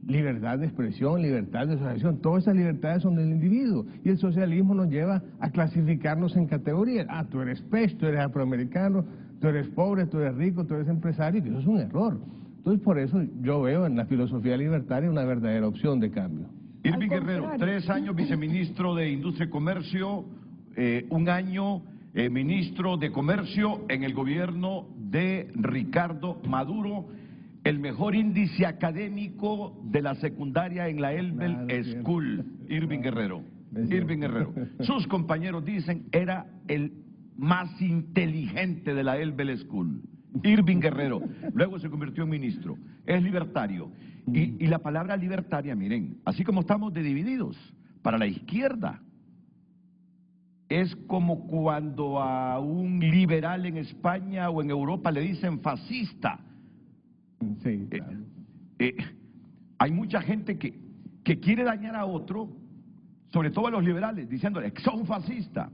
Libertad de expresión, libertad de asociación, todas esas libertades son del individuo. Y el socialismo nos lleva a clasificarnos en categorías. Ah, tú eres pez, tú eres afroamericano, tú eres pobre, tú eres rico, tú eres empresario, y eso es un error. Entonces, por eso yo veo en la filosofía libertaria una verdadera opción de cambio. Irving Guerrero, 3 años viceministro de Industria y Comercio, 1 año ministro de Comercio en el gobierno de Ricardo Maduro, el mejor índice académico de la secundaria en la Elbel School, Irving Guerrero. Irving Guerrero. Sus compañeros dicen era el más inteligente de la Elbel School. Irving Guerrero. Luego se convirtió en ministro. Es libertario. Y la palabra libertaria, miren, así como estamos divididos, para la izquierda, es como cuando a un liberal en España o en Europa le dicen fascista. Sí, claro. Hay mucha gente que quiere dañar a otro, sobre todo a los liberales, diciéndole que son fascistas.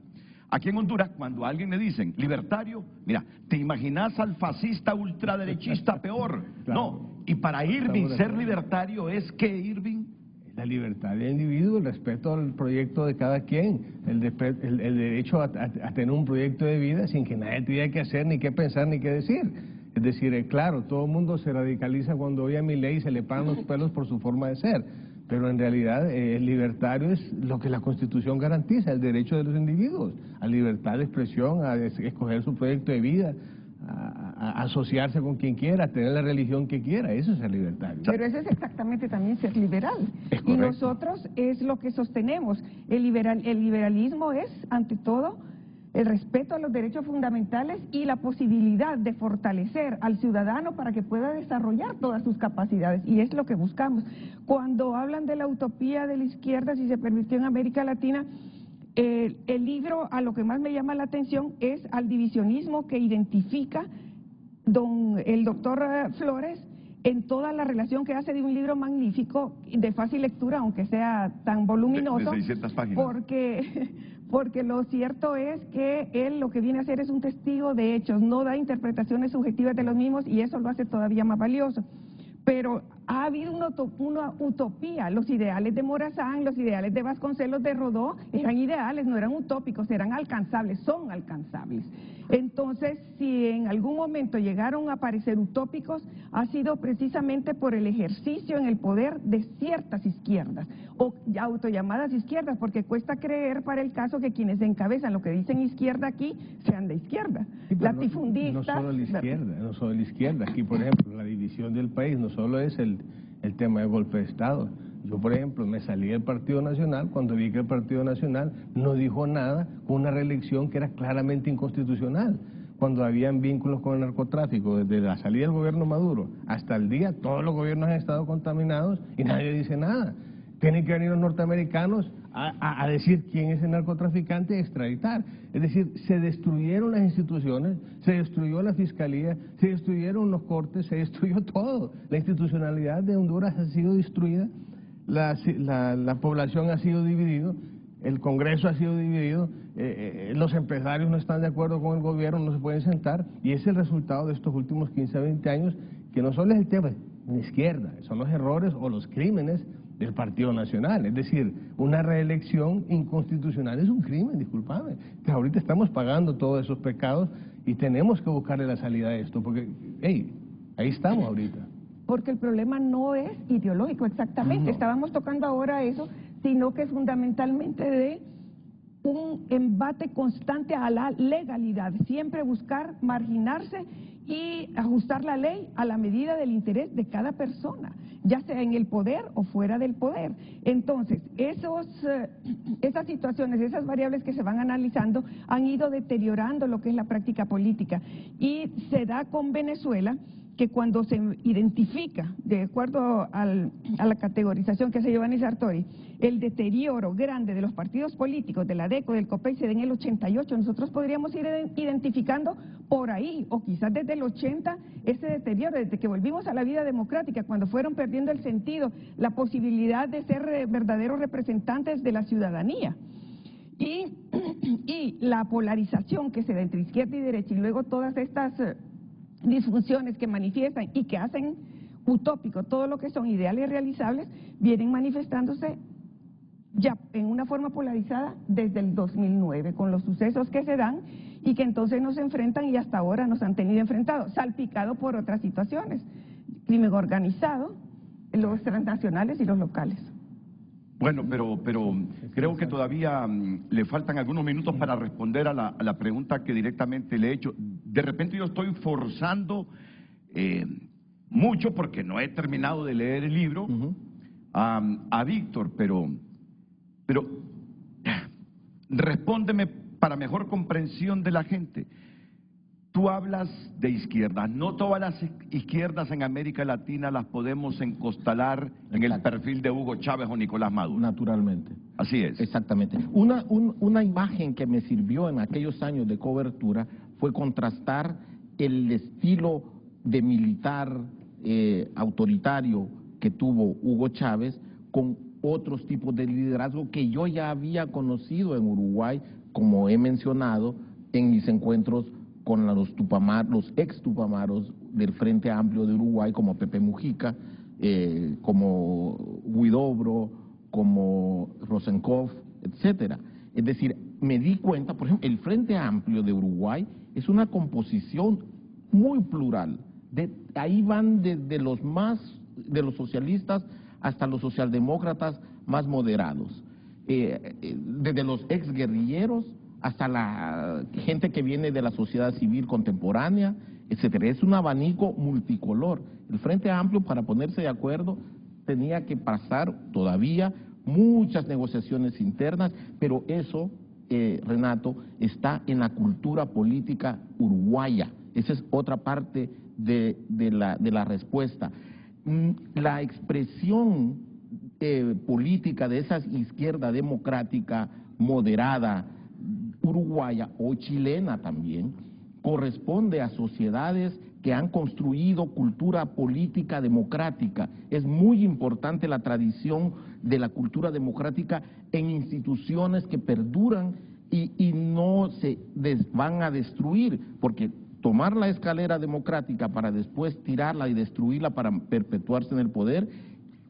aquí en Honduras, cuando a alguien le dicen libertario, mira, ¿te imaginas al fascista ultraderechista peor? Claro. No, y para Irving ser libertario es que Irving... La libertad del individuo, el respeto al proyecto de cada quien, el derecho a tener un proyecto de vida sin que nadie tuviera que hacer, ni qué pensar, ni qué decir. Es decir, claro, todo el mundo se radicaliza cuando oye a Milei y se le paran los pelos por su forma de ser, pero en realidad el libertario es lo que la Constitución garantiza, el derecho de los individuos, a libertad de expresión, a escoger su proyecto de vida, a asociarse con quien quiera, a tener la religión que quiera, eso es ser libertario. Pero eso es exactamente también ser liberal. Y nosotros es lo que sostenemos. El liberalismo es, ante todo, el respeto a los derechos fundamentales y la posibilidad de fortalecer al ciudadano para que pueda desarrollar todas sus capacidades. Y es lo que buscamos. Cuando hablan de la utopía de la izquierda, si se permitió en América Latina, el libro, a lo que más me llama la atención es al divisionismo que identifica el doctor Flores en toda la relación que hace de un libro magnífico, de fácil lectura, aunque sea tan voluminoso. De 600 páginas. Porque lo cierto es que él lo que viene a hacer es un testigo de hechos, no da interpretaciones subjetivas de los mismos y eso lo hace todavía más valioso. Pero ha habido una utopía. Los ideales de Morazán, los ideales de Vasconcelos de Rodó eran ideales, no eran utópicos, eran alcanzables, son alcanzables. Entonces, si en algún momento llegaron a parecer utópicos, ha sido precisamente por el ejercicio en el poder de ciertas izquierdas, o autollamadas izquierdas, porque cuesta creer para el caso que quienes encabezan lo que dicen izquierda aquí sean de izquierda. Sí, latifundistas. No solo la izquierda, aquí por ejemplo la división del país no solo es el tema del golpe de Estado. Yo, por ejemplo, me salí del Partido Nacional cuando vi que el Partido Nacional no dijo nada con una reelección que era claramente inconstitucional. Cuando habían vínculos con el narcotráfico, desde la salida del gobierno Maduro hasta el día, todos los gobiernos han estado contaminados y nadie dice nada. Tienen que venir los norteamericanos a decir quién es el narcotraficante y extraditar. Es decir, se destruyeron las instituciones, se destruyó la fiscalía, se destruyeron los cortes, se destruyó todo. La institucionalidad de Honduras ha sido destruida, la población ha sido dividida, el Congreso ha sido dividido, los empresarios no están de acuerdo con el gobierno, no se pueden sentar, y es el resultado de estos últimos 15 a 20 años, que no solo es el tema de la izquierda, son los errores o los crímenes del Partido Nacional. Es decir, una reelección inconstitucional es un crimen, discúlpame, que ahorita estamos pagando todos esos pecados y tenemos que buscarle la salida a esto, porque, hey, ahí estamos ahorita. Porque el problema no es ideológico exactamente, estábamos tocando ahora eso, sino que es fundamentalmente de un embate constante a la legalidad, siempre buscar marginarse y ajustar la ley a la medida del interés de cada persona, ya sea en el poder o fuera del poder. Entonces, esas situaciones, esas variables que se van analizando han ido deteriorando lo que es la práctica política. Y se da con Venezuela que cuando se identifica, de acuerdo a la categorización que hace Giovanni Sartori, el deterioro grande de los partidos políticos, de la ADECO, del COPEI, se da en el 88, nosotros podríamos ir identificando por ahí, o quizás desde el 80, ese deterioro, desde que volvimos a la vida democrática, cuando fueron perdiendo el sentido, la posibilidad de ser verdaderos representantes de la ciudadanía. Y la polarización que se da entre izquierda y derecha, y luego todas estas disfunciones que manifiestan y que hacen utópico todo lo que son ideales realizables, vienen manifestándose ya en una forma polarizada desde el 2009, con los sucesos que se dan y que entonces nos enfrentan y hasta ahora nos han tenido enfrentados, salpicado por otras situaciones, crimen organizado, los transnacionales y los locales. Bueno, pero creo que todavía le faltan algunos minutos para responder a la pregunta que directamente le he hecho. De repente yo estoy forzando mucho, porque no he terminado de leer el libro, a Víctor, pero respóndeme para mejor comprensión de la gente. Tú hablas de izquierdas, no todas las izquierdas en América Latina las podemos encostalar en el perfil de Hugo Chávez o Nicolás Maduro. Naturalmente. Así es. Exactamente. Una imagen que me sirvió en aquellos años de cobertura fue contrastar el estilo de militar autoritario que tuvo Hugo Chávez con otros tipos de liderazgo que yo ya había conocido en Uruguay, como he mencionado en mis encuentros con los ex tupamaros del Frente Amplio de Uruguay, como Pepe Mujica, como Huidobro, como Rosenkopf, etcétera. Es decir, me di cuenta, por ejemplo, el Frente Amplio de Uruguay es una composición muy plural. Ahí van desde los socialistas hasta los socialdemócratas más moderados, desde los exguerrilleros hasta la gente que viene de la sociedad civil contemporánea, etcétera. Es un abanico multicolor. El Frente Amplio, para ponerse de acuerdo, tenía que pasar todavía muchas negociaciones internas, pero eso, Renato, está en la cultura política uruguaya. Esa es otra parte de la respuesta. La expresión política de esa izquierda democrática moderada uruguaya o chilena también corresponde a sociedades que han construido cultura política democrática. Es muy importante la tradición de la cultura democrática en instituciones que perduran y no se van a destruir, porque tomar la escalera democrática para después tirarla y destruirla para perpetuarse en el poder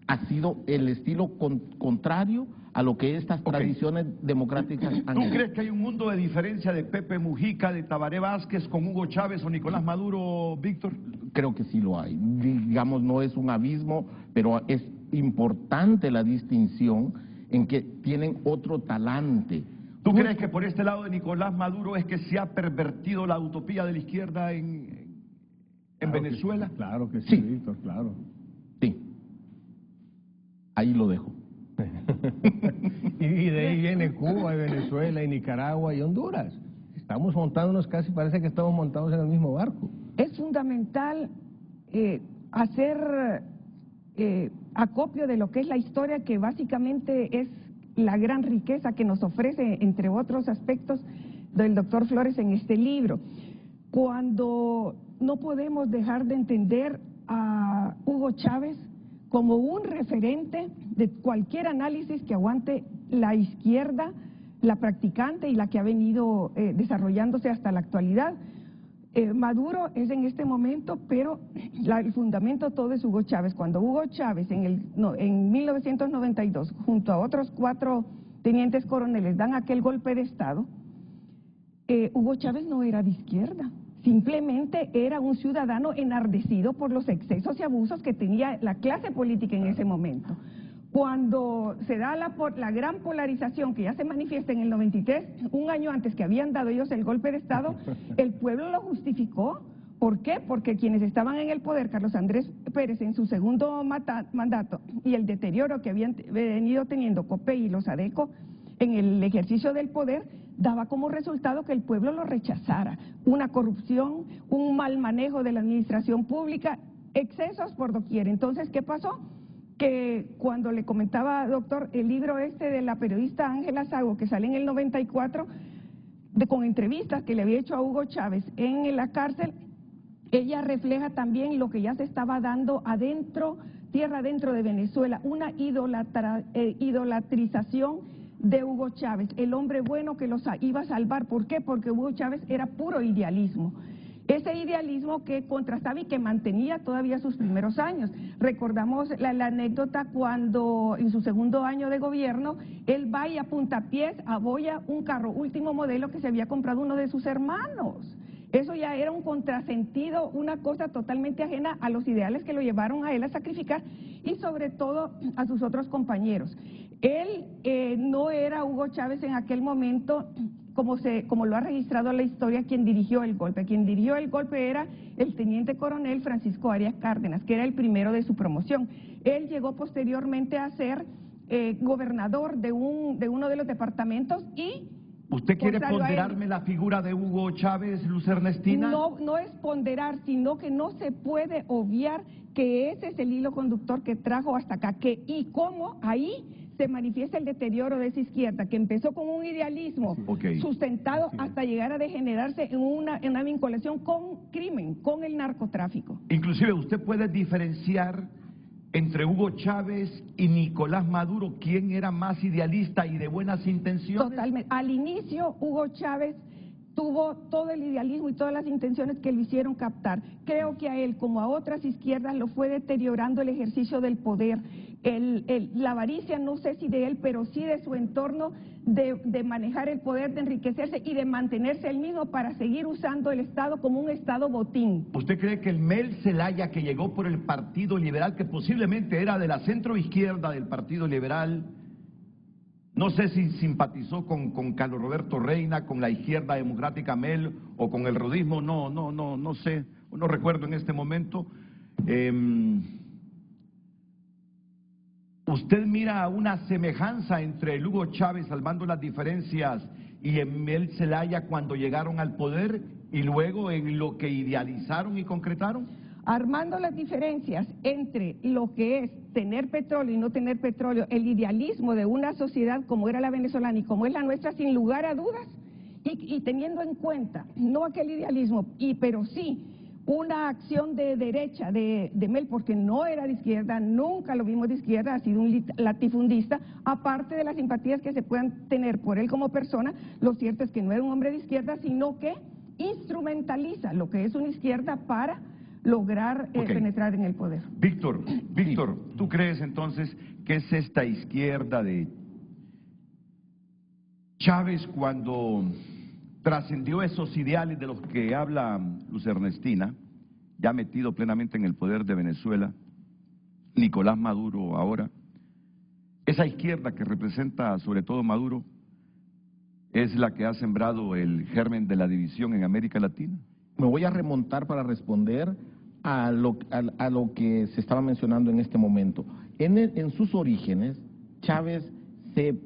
ha sido el estilo contrario a lo que estas tradiciones democráticas han hecho. ¿Tú crees que hay un mundo de diferencia de Pepe Mujica, de Tabaré Vázquez con Hugo Chávez o Nicolás Maduro, Víctor? Creo que sí lo hay. Digamos, no es un abismo, pero es importante la distinción en que tienen otro talante. ¿Tú crees que por este lado de Nicolás Maduro es que se ha pervertido la utopía de la izquierda en Venezuela? Claro que sí, Sí. Víctor, claro. Sí. Ahí lo dejo. Y de ahí viene Cuba, y Venezuela, y Nicaragua, y Honduras. Estamos montándonos casi, parece que estamos montados en el mismo barco. Es fundamental hacer acopio de lo que es la historia, que básicamente es la gran riqueza que nos ofrece, entre otros aspectos, del doctor Flores en este libro. Cuando no podemos dejar de entender a Hugo Chávez como un referente de cualquier análisis que aguante la izquierda, la practicante y la que ha venido desarrollándose hasta la actualidad. Maduro es en este momento, pero el fundamento todo es Hugo Chávez. Cuando Hugo Chávez en 1992, junto a otros 4 tenientes coroneles, dan aquel golpe de Estado, Hugo Chávez no era de izquierda. Simplemente era un ciudadano enardecido por los excesos y abusos que tenía la clase política en ese momento. Cuando se da la gran polarización que ya se manifiesta en el 93, un año antes que habían dado ellos el golpe de Estado, el pueblo lo justificó. ¿Por qué? Porque quienes estaban en el poder, Carlos Andrés Pérez en su segundo mandato, y el deterioro que habían venido teniendo COPEI y los ADECO en el ejercicio del poder, daba como resultado que el pueblo lo rechazara. Una corrupción, un mal manejo de la administración pública, excesos por doquier. Entonces, ¿qué pasó? Que cuando le comentaba, doctor, el libro de la periodista Ángela Sago, que sale en el 94, con entrevistas que le había hecho a Hugo Chávez en la cárcel, ella refleja también lo que ya se estaba dando adentro, tierra adentro de Venezuela, una idolatrización de Hugo Chávez, el hombre bueno que los iba a salvar. ¿Por qué? Porque Hugo Chávez era puro idealismo. Ese idealismo que contrastaba y que mantenía todavía sus primeros años. Recordamos la anécdota cuando en su segundo año de gobierno, él va y a puntapiés abolla un carro último modelo que se había comprado uno de sus hermanos. Eso ya era un contrasentido, una cosa totalmente ajena a los ideales que lo llevaron a él a sacrificar y sobre todo a sus otros compañeros. Él no era Hugo Chávez en aquel momento, como lo ha registrado la historia, quien dirigió el golpe. Quien dirigió el golpe era el teniente coronel Francisco Arias Cárdenas, que era el primero de su promoción. Él llegó posteriormente a ser gobernador de uno de los departamentos y... ¿Usted quiere ponderarme la figura de Hugo Chávez, Luz Ernestina? No es ponderar, sino que no se puede obviar que ese es el hilo conductor que trajo hasta acá, y cómo ahí se manifiesta el deterioro de esa izquierda, que empezó con un idealismo sustentado hasta llegar a degenerarse en una vinculación con crimen, con el narcotráfico. Inclusive usted puede diferenciar entre Hugo Chávez y Nicolás Maduro, ¿quién era más idealista y de buenas intenciones? Totalmente. Al inicio, Hugo Chávez tuvo todo el idealismo y todas las intenciones que lo hicieron captar. Creo que a él, como a otras izquierdas, lo fue deteriorando el ejercicio del poder. La avaricia, no sé si de él, pero sí de su entorno, de manejar el poder, de enriquecerse y de mantenerse él mismo para seguir usando el Estado como un Estado botín. ¿Usted cree que el Mel Zelaya, que llegó por el Partido Liberal, que posiblemente era de la centroizquierda del Partido Liberal, no sé si simpatizó con Carlos Roberto Reina, con la izquierda democrática Mel o con el rodismo, no sé, no recuerdo en este momento. ¿Usted mira una semejanza entre el Hugo Chávez, salvando las diferencias, y en Mel Zelaya cuando llegaron al poder y luego en lo que idealizaron y concretaron? Armando las diferencias entre lo que es tener petróleo y no tener petróleo, el idealismo de una sociedad como era la venezolana y como es la nuestra, sin lugar a dudas, y teniendo en cuenta, no aquel idealismo, pero sí una acción de derecha de Mel, porque no era de izquierda, nunca lo vimos de izquierda, ha sido un latifundista, aparte de las simpatías que se puedan tener por él como persona, lo cierto es que no era un hombre de izquierda, sino que instrumentaliza lo que es una izquierda para lograr penetrar en el poder. Víctor, ¿tú crees entonces que es esta izquierda de Chávez cuando trascendió esos ideales de los que habla Luz Ernestina, ya metido plenamente en el poder de Venezuela, Nicolás Maduro ahora, esa izquierda que representa sobre todo Maduro, es la que ha sembrado el germen de la división en América Latina? Me voy a remontar para responder a lo que se estaba mencionando en este momento. En sus orígenes, Chávez se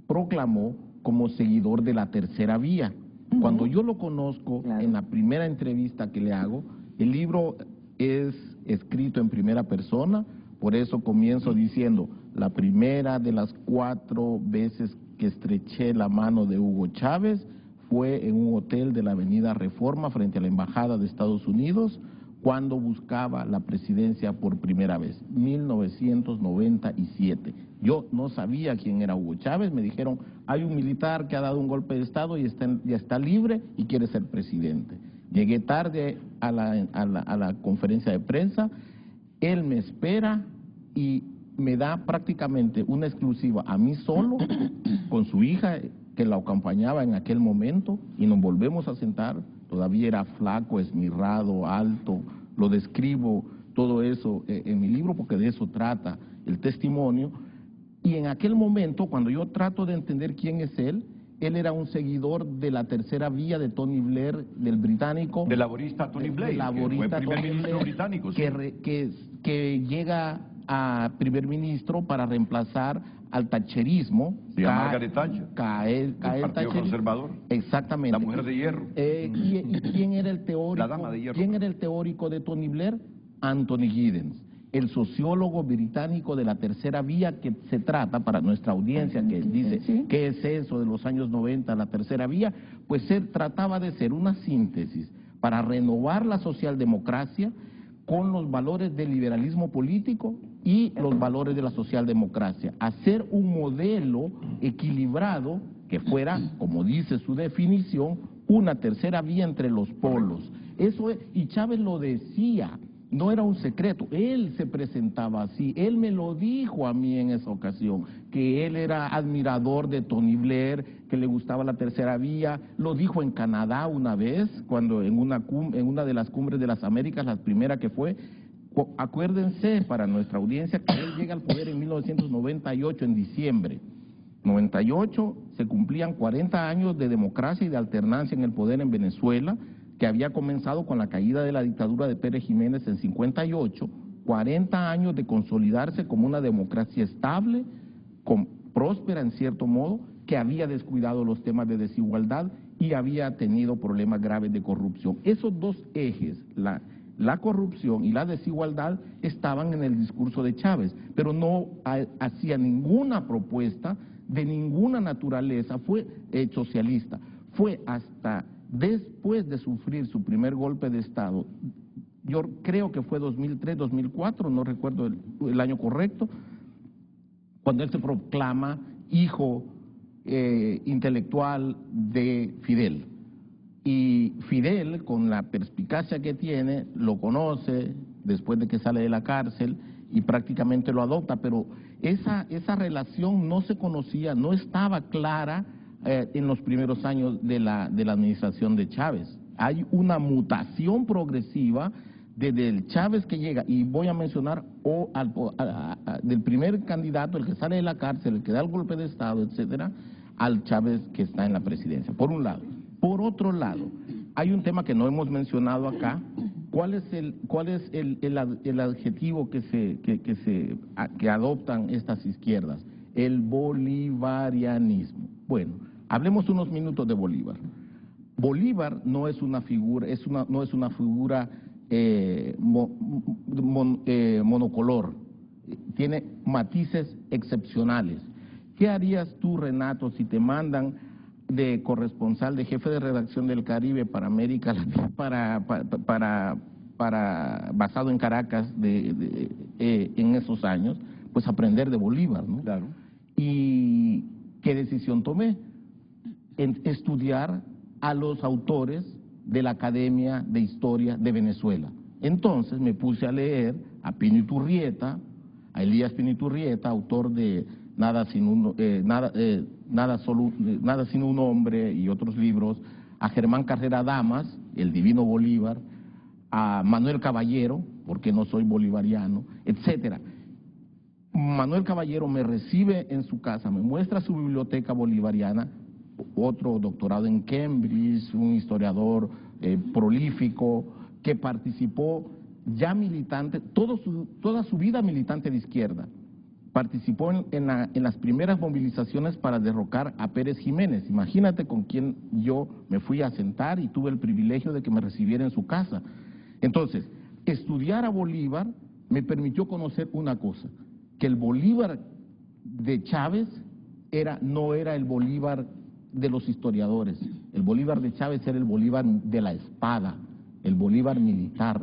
proclamó como seguidor de la tercera vía. Cuando yo lo conozco, en la primera entrevista que le hago, el libro es escrito en primera persona, por eso comienzo diciendo, la primera de las 4 veces que estreché la mano de Hugo Chávez fue en un hotel de la avenida Reforma frente a la Embajada de Estados Unidos, cuando buscaba la presidencia por primera vez, 1997. Yo no sabía quién era Hugo Chávez, me dijeron, hay un militar que ha dado un golpe de Estado y ya está libre y quiere ser presidente. Llegué tarde a la conferencia de prensa, él me espera y me da prácticamente una exclusiva a mí solo, con su hija que la acompañaba en aquel momento, y nos volvemos a sentar. Todavía era flaco, esmirrado, alto, lo describo todo eso en mi libro porque de eso trata el testimonio. Y en aquel momento, cuando yo trato de entender quién es él era un seguidor de la tercera vía de Tony Blair, del británico. Del laborista Tony Blair, que fue primer ministro británico. Sí. Que llega a primer ministro para reemplazar al thatcherismo. Sí, a Margaret Thatcher. El Partido Conservador. Exactamente. La mujer de hierro. ¿Y quién era el teórico? La dama de hierro. ¿Quién era el teórico de Tony Blair? Anthony Giddens, el sociólogo británico de la tercera vía, que se trata para nuestra audiencia que dice qué es eso de los años 90, la tercera vía, pues él trataba de ser una síntesis para renovar la socialdemocracia con los valores del liberalismo político y los valores de la socialdemocracia, hacer un modelo equilibrado que fuera, como dice su definición, una tercera vía entre los polos. Eso es, y Chávez lo decía. No era un secreto, él se presentaba así, él me lo dijo a mí en esa ocasión, que él era admirador de Tony Blair, que le gustaba la tercera vía, lo dijo en Canadá una vez, cuando en una de las cumbres de las Américas, la primera que fue. Acuérdense para nuestra audiencia que él llega al poder en 1998, en diciembre. 98 se cumplían 40 años de democracia y de alternancia en el poder en Venezuela, que había comenzado con la caída de la dictadura de Pérez Jiménez en 58, 40 años de consolidarse como una democracia estable, próspera en cierto modo, que había descuidado los temas de desigualdad y había tenido problemas graves de corrupción. Esos dos ejes, la corrupción y la desigualdad, estaban en el discurso de Chávez, pero no hacía ninguna propuesta de ninguna naturaleza socialista. Fue hasta después de sufrir su primer golpe de Estado, yo creo que fue 2003, 2004, no recuerdo el año correcto, cuando él se proclama hijo intelectual de Fidel. Y Fidel, con la perspicacia que tiene, lo conoce después de que sale de la cárcel y prácticamente lo adopta, pero esa relación no se conocía, no estaba clara en los primeros años de la administración de Chávez. Hay una mutación progresiva desde el Chávez que llega, y voy a mencionar del primer candidato, el que sale de la cárcel, el que da el golpe de Estado, etcétera, al Chávez que está en la presidencia, por un lado. Por otro lado, hay un tema que no hemos mencionado acá. ¿Cuál es el adjetivo que adoptan estas izquierdas? El bolivarianismo. Bueno, hablemos unos minutos de Bolívar. Bolívar no es una figura, no es una figura monocolor, tiene matices excepcionales. ¿Qué harías tú, Renato, si te mandan de corresponsal, de jefe de redacción del Caribe para América Latina, basado en Caracas en esos años, pues aprender de Bolívar, ¿no? Claro. ¿Y qué decisión tomé? Estudiar a los autores de la Academia de Historia de Venezuela. Entonces me puse a leer a Pino Iturrieta, a Elías Pino Iturrieta, autor de Nada sino un hombre y otros libros, a Germán Carrera Damas, El Divino Bolívar, a Manuel Caballero, porque no soy bolivariano, etcétera. Manuel Caballero me recibe en su casa, me muestra su biblioteca bolivariana, otro doctorado en Cambridge, un historiador prolífico que participó ya militante, toda su vida militante de izquierda. Participó en las primeras movilizaciones para derrocar a Pérez Jiménez. Imagínate con quién yo me fui a sentar y tuve el privilegio de que me recibiera en su casa. Entonces, estudiar a Bolívar me permitió conocer una cosa, que el Bolívar de Chávez no era el Bolívar de los historiadores. El Bolívar de Chávez era el Bolívar de la espada, el Bolívar militar,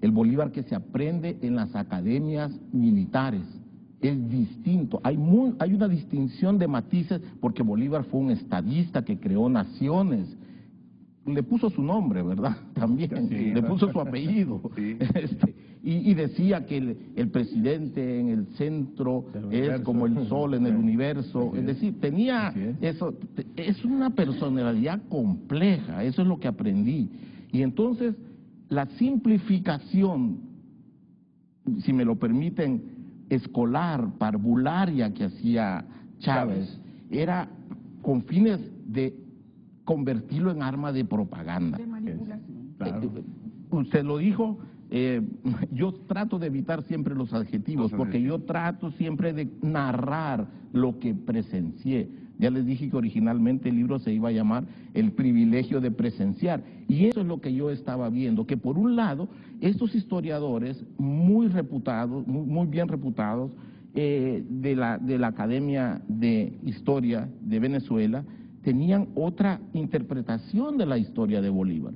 el Bolívar que se aprende en las academias militares. Es distinto, hay una distinción de matices, porque Bolívar fue un estadista que creó naciones, le puso su nombre, ¿verdad? También, sí, le puso su apellido, sí. Y decía que el presidente en el centro es como el sol en el universo, es decir, tenía eso, es una personalidad compleja, eso es lo que aprendí. Y entonces, la simplificación, si me lo permiten, escolar, parvularia que hacía Chávez, era con fines de convertirlo en arma de propaganda. De manipulación. Claro. Usted lo dijo, yo trato de evitar siempre los adjetivos, porque yo trato siempre de narrar lo que presencié. Ya les dije que originalmente el libro se iba a llamar El privilegio de presenciar, y eso es lo que yo estaba viendo, que por un lado, estos historiadores muy reputados, muy bien reputados, de la Academia de Historia de Venezuela, tenían otra interpretación de la historia de Bolívar.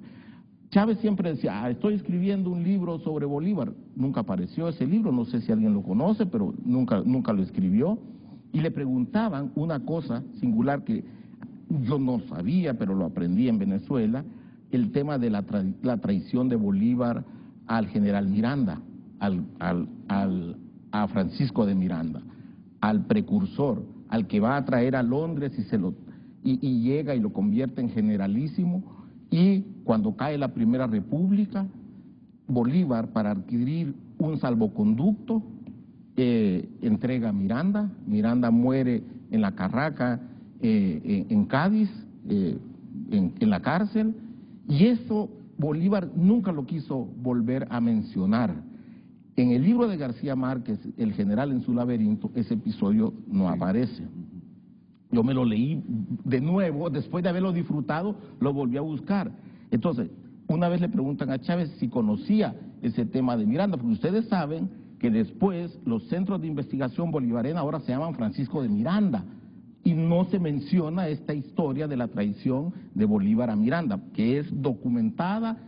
Chávez siempre decía, estoy escribiendo un libro sobre Bolívar. Nunca apareció ese libro, no sé si alguien lo conoce, pero nunca lo escribió. Y le preguntaban una cosa singular que yo no sabía, pero lo aprendí en Venezuela, el tema de la traición de Bolívar al general Miranda, a Francisco de Miranda, al precursor, al que va a traer a Londres y llega y lo convierte en generalísimo. Y cuando cae la Primera República, Bolívar, para adquirir un salvoconducto, entrega a Miranda. Miranda muere en la Carraca, en Cádiz, en la cárcel, y eso Bolívar nunca lo quiso volver a mencionar. En el libro de García Márquez, El general en su laberinto, ese episodio no aparece. Yo me lo leí de nuevo, después de haberlo disfrutado, lo volví a buscar. Entonces, una vez le preguntan a Chávez si conocía ese tema de Miranda, porque ustedes saben que después los centros de investigación bolivariana ahora se llaman Francisco de Miranda, y no se menciona esta historia de la traición de Bolívar a Miranda, que es documentada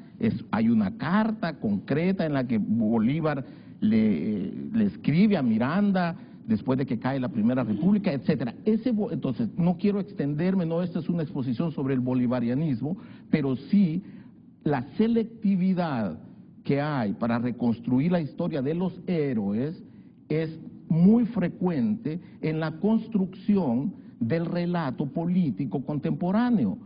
Hay una carta concreta en la que Bolívar le escribe a Miranda después de que cae la Primera República, etcétera. Entonces, no quiero extenderme, no, esta es una exposición sobre el bolivarianismo, pero sí la selectividad que hay para reconstruir la historia de los héroes es muy frecuente en la construcción del relato político contemporáneo.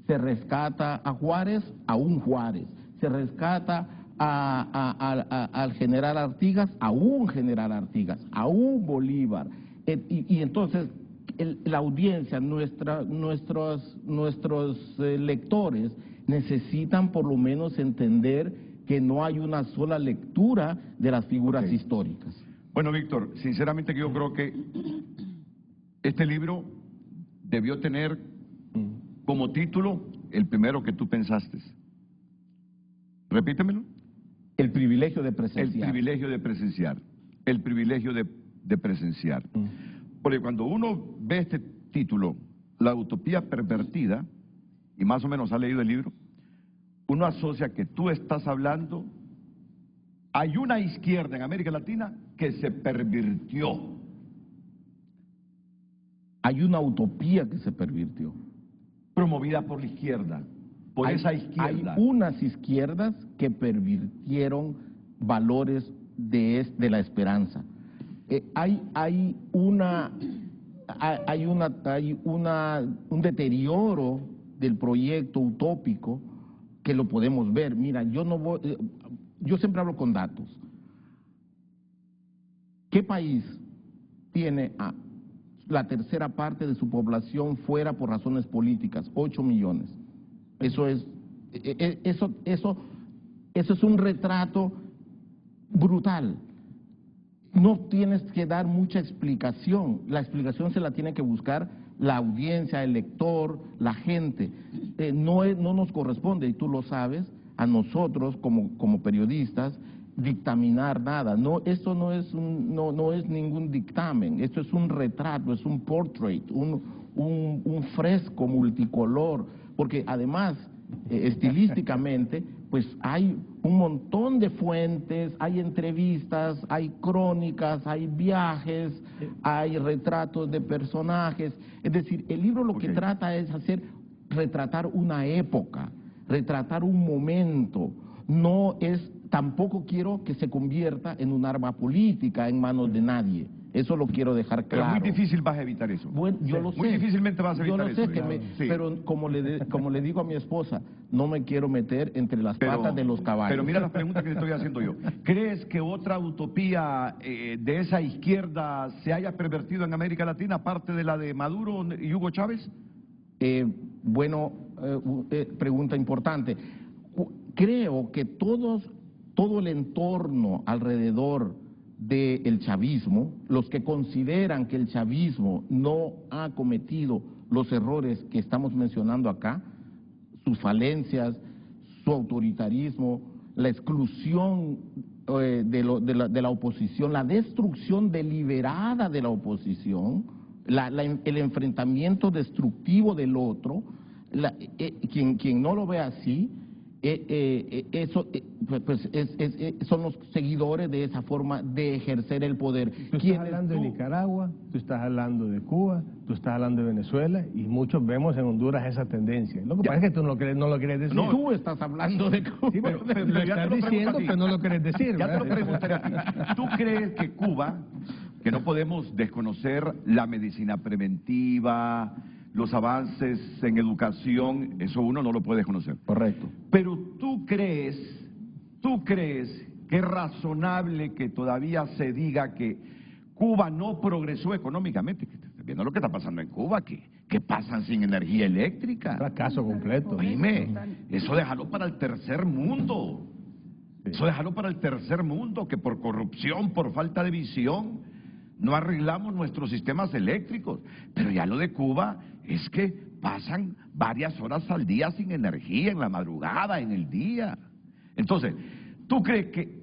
Se rescata a Juárez, a un Juárez, se rescata al general Artigas, a un general Artigas, a un Bolívar. Y entonces la audiencia, nuestros lectores necesitan por lo menos entender que no hay una sola lectura de las figuras históricas. Bueno, Víctor, sinceramente que yo creo que este libro debió tener como título el primero que tú pensaste. Repítemelo. El privilegio de presenciar. El privilegio de presenciar. El privilegio de presenciar. Porque cuando uno ve este título, La utopía pervertida, y más o menos ha leído el libro, uno asocia que tú estás hablando, hay una izquierda en América Latina que se pervirtió. Hay una utopía que se pervirtió. Promovida por la izquierda. Por esa izquierda. Hay unas izquierdas que pervirtieron valores de la esperanza. Hay un deterioro del proyecto utópico que lo podemos ver. Mira, yo siempre hablo con datos. ¿Qué país tiene la tercera parte de su población fuera por razones políticas? 8 millones. Eso es un retrato brutal. No tienes que dar mucha explicación. La explicación se la tiene que buscar la audiencia, el lector, la gente. No nos corresponde, y tú lo sabes, a nosotros como periodistas dictaminar nada. Esto no es ningún dictamen. Esto es un retrato, es un portrait, un fresco multicolor. Porque además, estilísticamente, pues hay un montón de fuentes, hay entrevistas, hay crónicas, hay viajes, hay retratos de personajes. Es decir, el libro lo que trata es retratar una época, retratar un momento. Tampoco quiero que se convierta en un arma política en manos de nadie. Eso lo quiero dejar claro. Pero muy difícil vas a evitar eso. Bueno, yo lo sé. Muy difícilmente vas a evitar eso. Pero como le digo a mi esposa, no me quiero meter entre las patas de los caballos. Pero mira las preguntas que te estoy haciendo yo. ¿Crees que otra utopía de esa izquierda se haya pervertido en América Latina, aparte de la de Maduro y Hugo Chávez? Pregunta importante. Creo que todo el entorno alrededor del chavismo, los que consideran que el chavismo no ha cometido los errores que estamos mencionando acá, sus falencias, su autoritarismo, la exclusión de la oposición, la destrucción deliberada de la oposición, el enfrentamiento destructivo del otro, quien no lo ve así, son los seguidores de esa forma de ejercer el poder. Tú estás hablando de Nicaragua, tú estás hablando de Cuba, tú estás hablando de Venezuela, y muchos vemos en Honduras esa tendencia. Lo que pasa es que tú no lo quieres decir. No, tú estás hablando de Cuba. Sí, pero lo estás diciendo, pero no lo quieres decir. Ya te lo preguntaré a ti. ¿Tú crees que Cuba, que no podemos desconocer la medicina preventiva, los avances en educación, eso uno no lo puede desconocer? Correcto. Pero ¿tú crees que es razonable que todavía se diga que Cuba no progresó económicamente? Viendo lo que está pasando en Cuba, que pasan sin energía eléctrica. Fracaso completo. Dime, eso déjalo para el tercer mundo. Eso déjalo para el tercer mundo, que por corrupción, por falta de visión, no arreglamos nuestros sistemas eléctricos. Pero ya lo de Cuba es que pasan varias horas al día sin energía, en la madrugada, en el día. Entonces, ¿tú crees que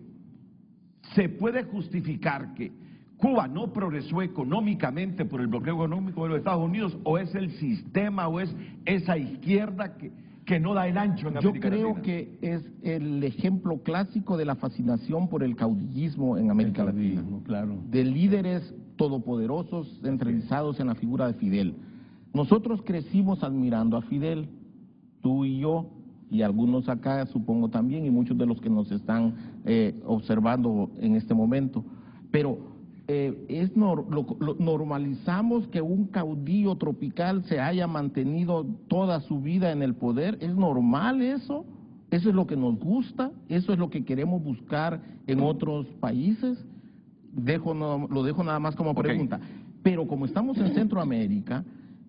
se puede justificar que Cuba no progresó económicamente por el bloqueo económico de los Estados Unidos, o es el sistema, o es esa izquierda que que no da el ancho en América Yo creo Latina. que es el ejemplo clásico de la fascinación por el caudillismo en América Latina. Claro. De líderes todopoderosos centralizados en la figura de Fidel. Nosotros crecimos admirando a Fidel, tú y yo, y algunos acá supongo también, y muchos de los que nos están observando en este momento. Pero normalizamos que un caudillo tropical se haya mantenido toda su vida en el poder. ¿Es normal eso? ¿Eso es lo que nos gusta? ¿Eso es lo que queremos buscar en otros países? Lo dejo nada más como pregunta. Pero como estamos en Centroamérica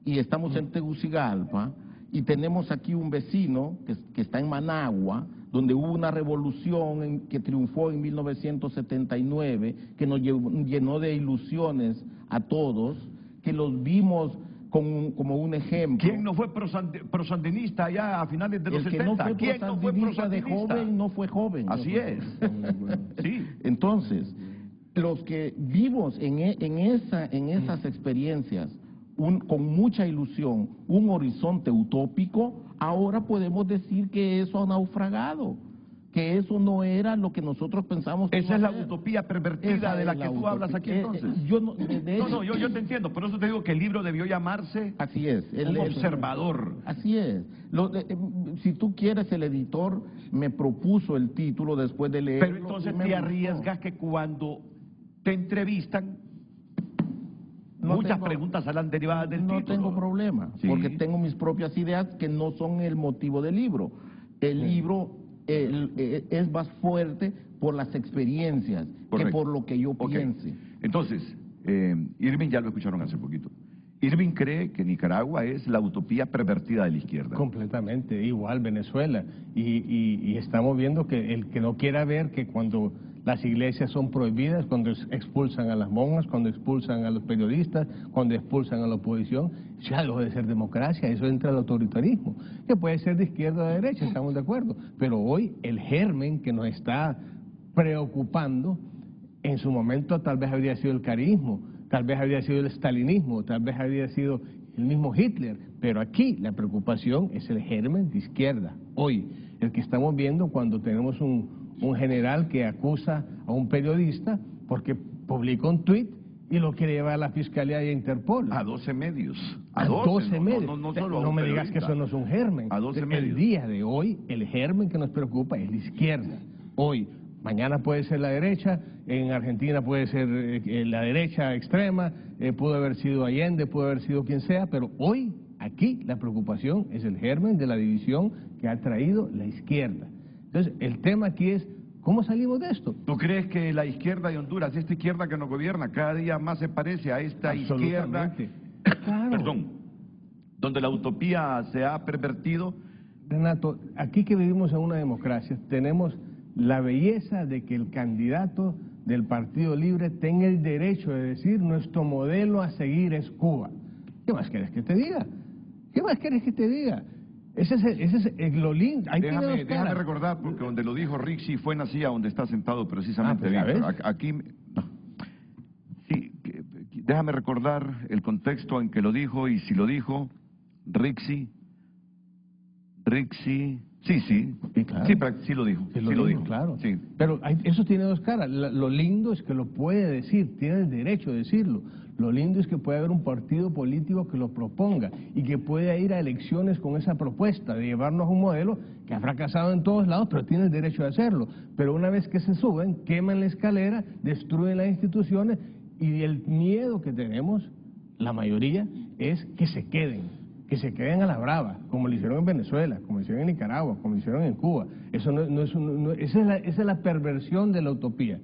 y estamos en Tegucigalpa y tenemos aquí un vecino que está en Managua, donde hubo una revolución que triunfó en 1979, que nos llenó de ilusiones a todos, que los vimos como un ejemplo. ¿Quién no fue prosandinista allá a finales de los 70? El que no fue ¿Quién no fue prosandinista de prosandinista? joven no fue joven. Así es. Sí. Entonces, los que vivos en esas experiencias, con mucha ilusión, un horizonte utópico, ahora podemos decir que eso ha naufragado, que eso no era lo que nosotros pensamos que Esa iba es a la ser. utopía pervertida Esa de es la que tú hablas aquí entonces. Yo yo te entiendo, por eso te digo que el libro debió llamarse Así es. Un observador. Así es. Si tú quieres, el editor me propuso el título después de leerlo. Pero entonces y me te gustó. arriesgas que cuando te entrevistan, No muchas tengo- preguntas salen derivadas del No título. tengo problema, Sí. porque tengo mis propias ideas que no son el motivo del libro. El libro es más fuerte por las experiencias Correcto. que por lo que yo Ok. piense. Entonces, Irving ya lo escucharon hace poquito. Irving cree que Nicaragua es la utopía pervertida de la izquierda. Completamente, igual Venezuela. Y estamos viendo que el que no quiera ver que cuando las iglesias son prohibidas, cuando expulsan a las monjas, cuando expulsan a los periodistas, cuando expulsan a la oposición, ya dejó de ser democracia, eso entra al autoritarismo, que puede ser de izquierda o de derecha, estamos de acuerdo. Pero hoy el germen que nos está preocupando, en su momento tal vez habría sido el carismo, tal vez habría sido el stalinismo, tal vez habría sido el mismo Hitler, pero aquí la preocupación es el germen de izquierda. Hoy, el que estamos viendo cuando tenemos un general que acusa a un periodista porque publica un tuit y lo quiere llevar a la Fiscalía y a Interpol. A 12 medios. A 12 medios. No solo a No un me digas que periodista. eso no es un germen. A 12 El medios. día de hoy, el germen que nos preocupa es la izquierda. Hoy, mañana puede ser la derecha, en Argentina puede ser la derecha extrema, pudo haber sido Allende, pudo haber sido quien sea, pero hoy, aquí, la preocupación es el germen de la división que ha traído la izquierda. Entonces, el tema aquí es, ¿cómo salimos de esto? ¿Tú crees que la izquierda de Honduras, esta izquierda que nos gobierna, cada día más se parece a esta izquierda, Absolutamente. Claro. perdón, donde la utopía se ha pervertido? Renato, aquí que vivimos en una democracia, tenemos la belleza de que el candidato del Partido Libre tenga el derecho de decir nuestro modelo a seguir es Cuba. ¿Qué más quieres que te diga? ¿Qué más quieres que te diga? Ese es lo lindo. Ahí tiene dos Déjame caras. recordar, porque donde lo dijo Rixi fue en la silla donde está sentado precisamente pues, ¿ya Víctor. ves? Aquí, sí, déjame recordar el contexto en que lo dijo, y si lo dijo Rixi, sí, claro. sí lo dijo, Sí, lo dijo, claro. Sí. Pero eso tiene dos caras. Lo lindo es que lo puede decir, tiene el derecho de decirlo. Lo lindo es que puede haber un partido político que lo proponga y que pueda ir a elecciones con esa propuesta de llevarnos a un modelo que ha fracasado en todos lados, pero tiene el derecho de hacerlo. Pero una vez que se suben, queman la escalera, destruyen las instituciones y el miedo que tenemos, la mayoría, es que se queden a la brava, como lo hicieron en Venezuela, como lo hicieron en Nicaragua, como lo hicieron en Cuba. Eso esa es la perversión de la utopía.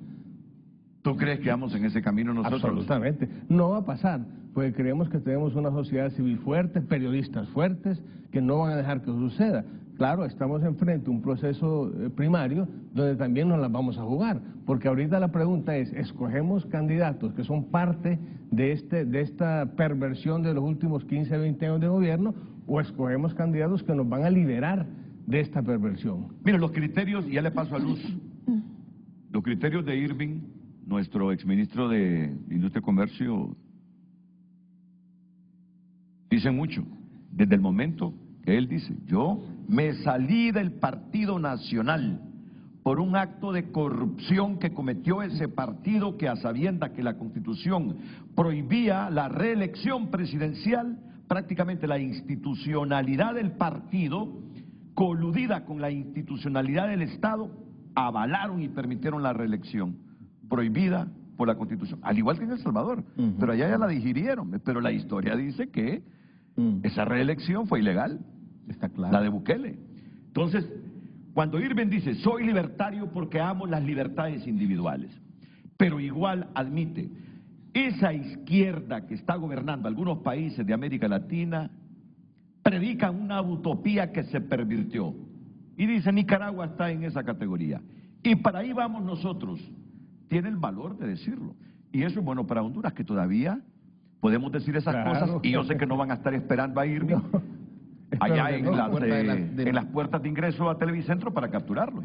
¿Tú crees que vamos en ese camino nosotros? Absolutamente. No va a pasar, porque creemos que tenemos una sociedad civil fuerte, periodistas fuertes, que no van a dejar que eso suceda. Claro, estamos enfrente a un proceso primario donde también nos las vamos a jugar, porque ahorita la pregunta es, ¿escogemos candidatos que son parte de esta perversión de los últimos 15, 20 años de gobierno, o escogemos candidatos que nos van a liberar de esta perversión? Mira, los criterios, y ya le paso a Luz, los criterios de Irving, nuestro exministro de Industria y Comercio, dicen mucho. Desde el momento Él dice, yo me salí del Partido Nacional por un acto de corrupción que cometió ese partido que, a sabiendas que la Constitución prohibía la reelección presidencial, prácticamente la institucionalidad del partido, coludida con la institucionalidad del Estado, avalaron y permitieron la reelección, prohibida por la Constitución, al igual que en El Salvador, pero allá ya la digirieron, pero la historia dice que esa reelección fue ilegal, Está claro. la de Bukele. Entonces, cuando Irving dice, soy libertario porque amo las libertades individuales, pero igual admite, esa izquierda que está gobernando algunos países de América Latina, predican una utopía que se pervirtió. Y dice, Nicaragua está en esa categoría. Y para ahí vamos nosotros. Tiene el valor de decirlo. Y eso es bueno para Honduras, que todavía podemos decir esas cosas. Y yo sé que no van a estar esperando a Irving allá en las puertas de ingreso a Televicentro para capturarlo.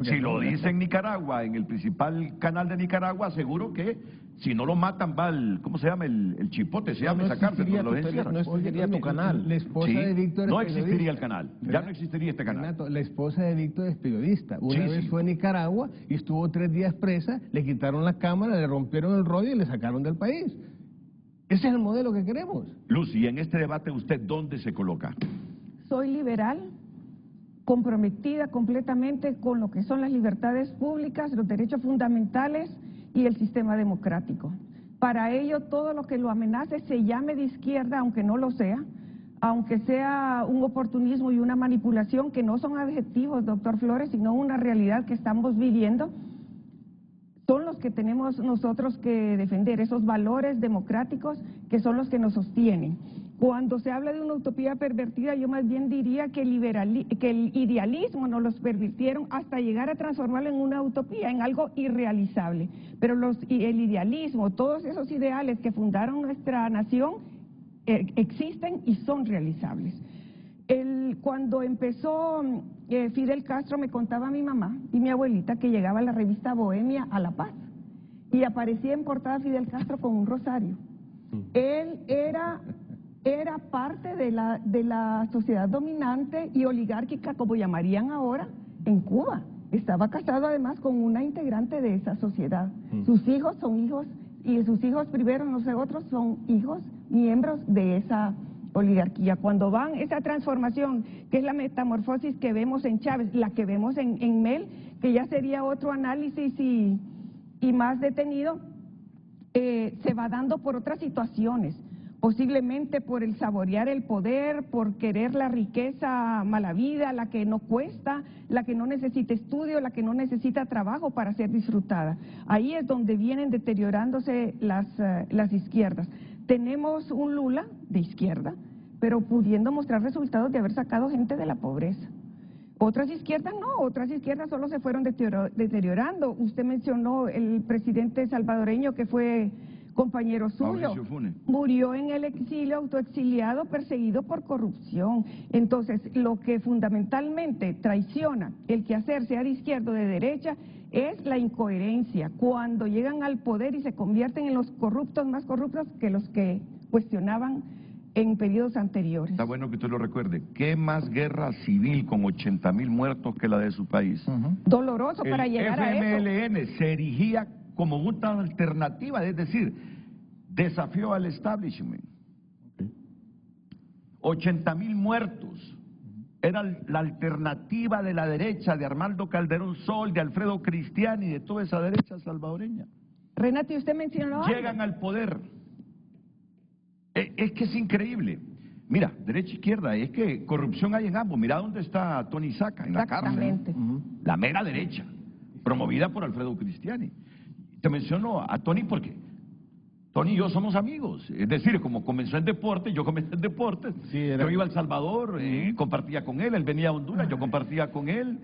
Si lo dice en Nicaragua, en el principal canal de Nicaragua, seguro que si no lo matan va el, ¿cómo se llama? El chipote, se llama esa cárcel. No existiría tu canal. La esposa de Víctor no es periodista. existiría el canal, ya no existiría este canal. Renato, la esposa de Víctor es periodista. Una vez fue a Nicaragua y estuvo 3 días presa, le quitaron la cámara, le rompieron el rollo y le sacaron del país. Ese es el modelo que queremos. Lucy, en este debate, ¿usted dónde se coloca? Soy liberal, comprometida completamente con lo que son las libertades públicas, los derechos fundamentales y el sistema democrático. Para ello, todo lo que lo amenace se llame de izquierda, aunque no lo sea, aunque sea un oportunismo y una manipulación que no son adjetivos, doctor Flores, sino una realidad que estamos viviendo, son los que tenemos nosotros que defender, esos valores democráticos que son los que nos sostienen. Cuando se habla de una utopía pervertida, yo más bien diría que el idealismo nos los pervirtieron hasta llegar a transformarlo en una utopía, en algo irrealizable. Pero el idealismo, todos esos ideales que fundaron nuestra nación, existen y son realizables. Cuando empezó Fidel Castro, me contaba mi mamá y mi abuelita que llegaba a la revista Bohemia a La Paz y aparecía en portada Fidel Castro con un rosario. Él era parte de la sociedad dominante y oligárquica, como llamarían ahora, en Cuba. Estaba casado además con una integrante de esa sociedad. Sus hijos son hijos, y sus hijos primero, no sé, otros son hijos, miembros de esa oligarquía. Cuando van esa transformación, que es la metamorfosis que vemos en Chávez, la que vemos en Mel, que ya sería otro análisis y más detenido, se va dando por otras situaciones, posiblemente por el saborear el poder, por querer la riqueza mala vida, la que no cuesta, la que no necesita estudio, la que no necesita trabajo para ser disfrutada. Ahí es donde vienen deteriorándose las izquierdas. Tenemos un Lula de izquierda, pero pudiendo mostrar resultados de haber sacado gente de la pobreza. Otras izquierdas no, otras izquierdas solo se fueron deteriorando. Usted mencionó el presidente salvadoreño que fue compañero suyo, murió en el exilio, autoexiliado, perseguido por corrupción. Entonces, lo que fundamentalmente traiciona el quehacer, sea de izquierda o de derecha, es la incoherencia. Cuando llegan al poder y se convierten en los corruptos más corruptos que los que cuestionaban en periodos anteriores. Está bueno que usted lo recuerde. ¿Qué más guerra civil con 80,000 muertos que la de su país? Doloroso para llegar a eso. El FMLN se erigía como una alternativa, es decir, desafió al establishment. 80,000 muertos. Era la alternativa de la derecha, de Armando Calderón Sol, de Alfredo Cristiani, de toda esa derecha salvadoreña. Renato, ¿y usted mencionó Llegan al poder. Es que es increíble. Mira, derecha e izquierda, es que corrupción hay en ambos. Mira dónde está Tony Saca, en la cárcel. La mera derecha, promovida por Alfredo Cristiani. Te menciono a Tony porque Tony y yo somos amigos. Es decir, como comenzó en deporte, yo comencé en deporte. Yo iba a El Salvador, compartía con él venía a Honduras, yo compartía con él.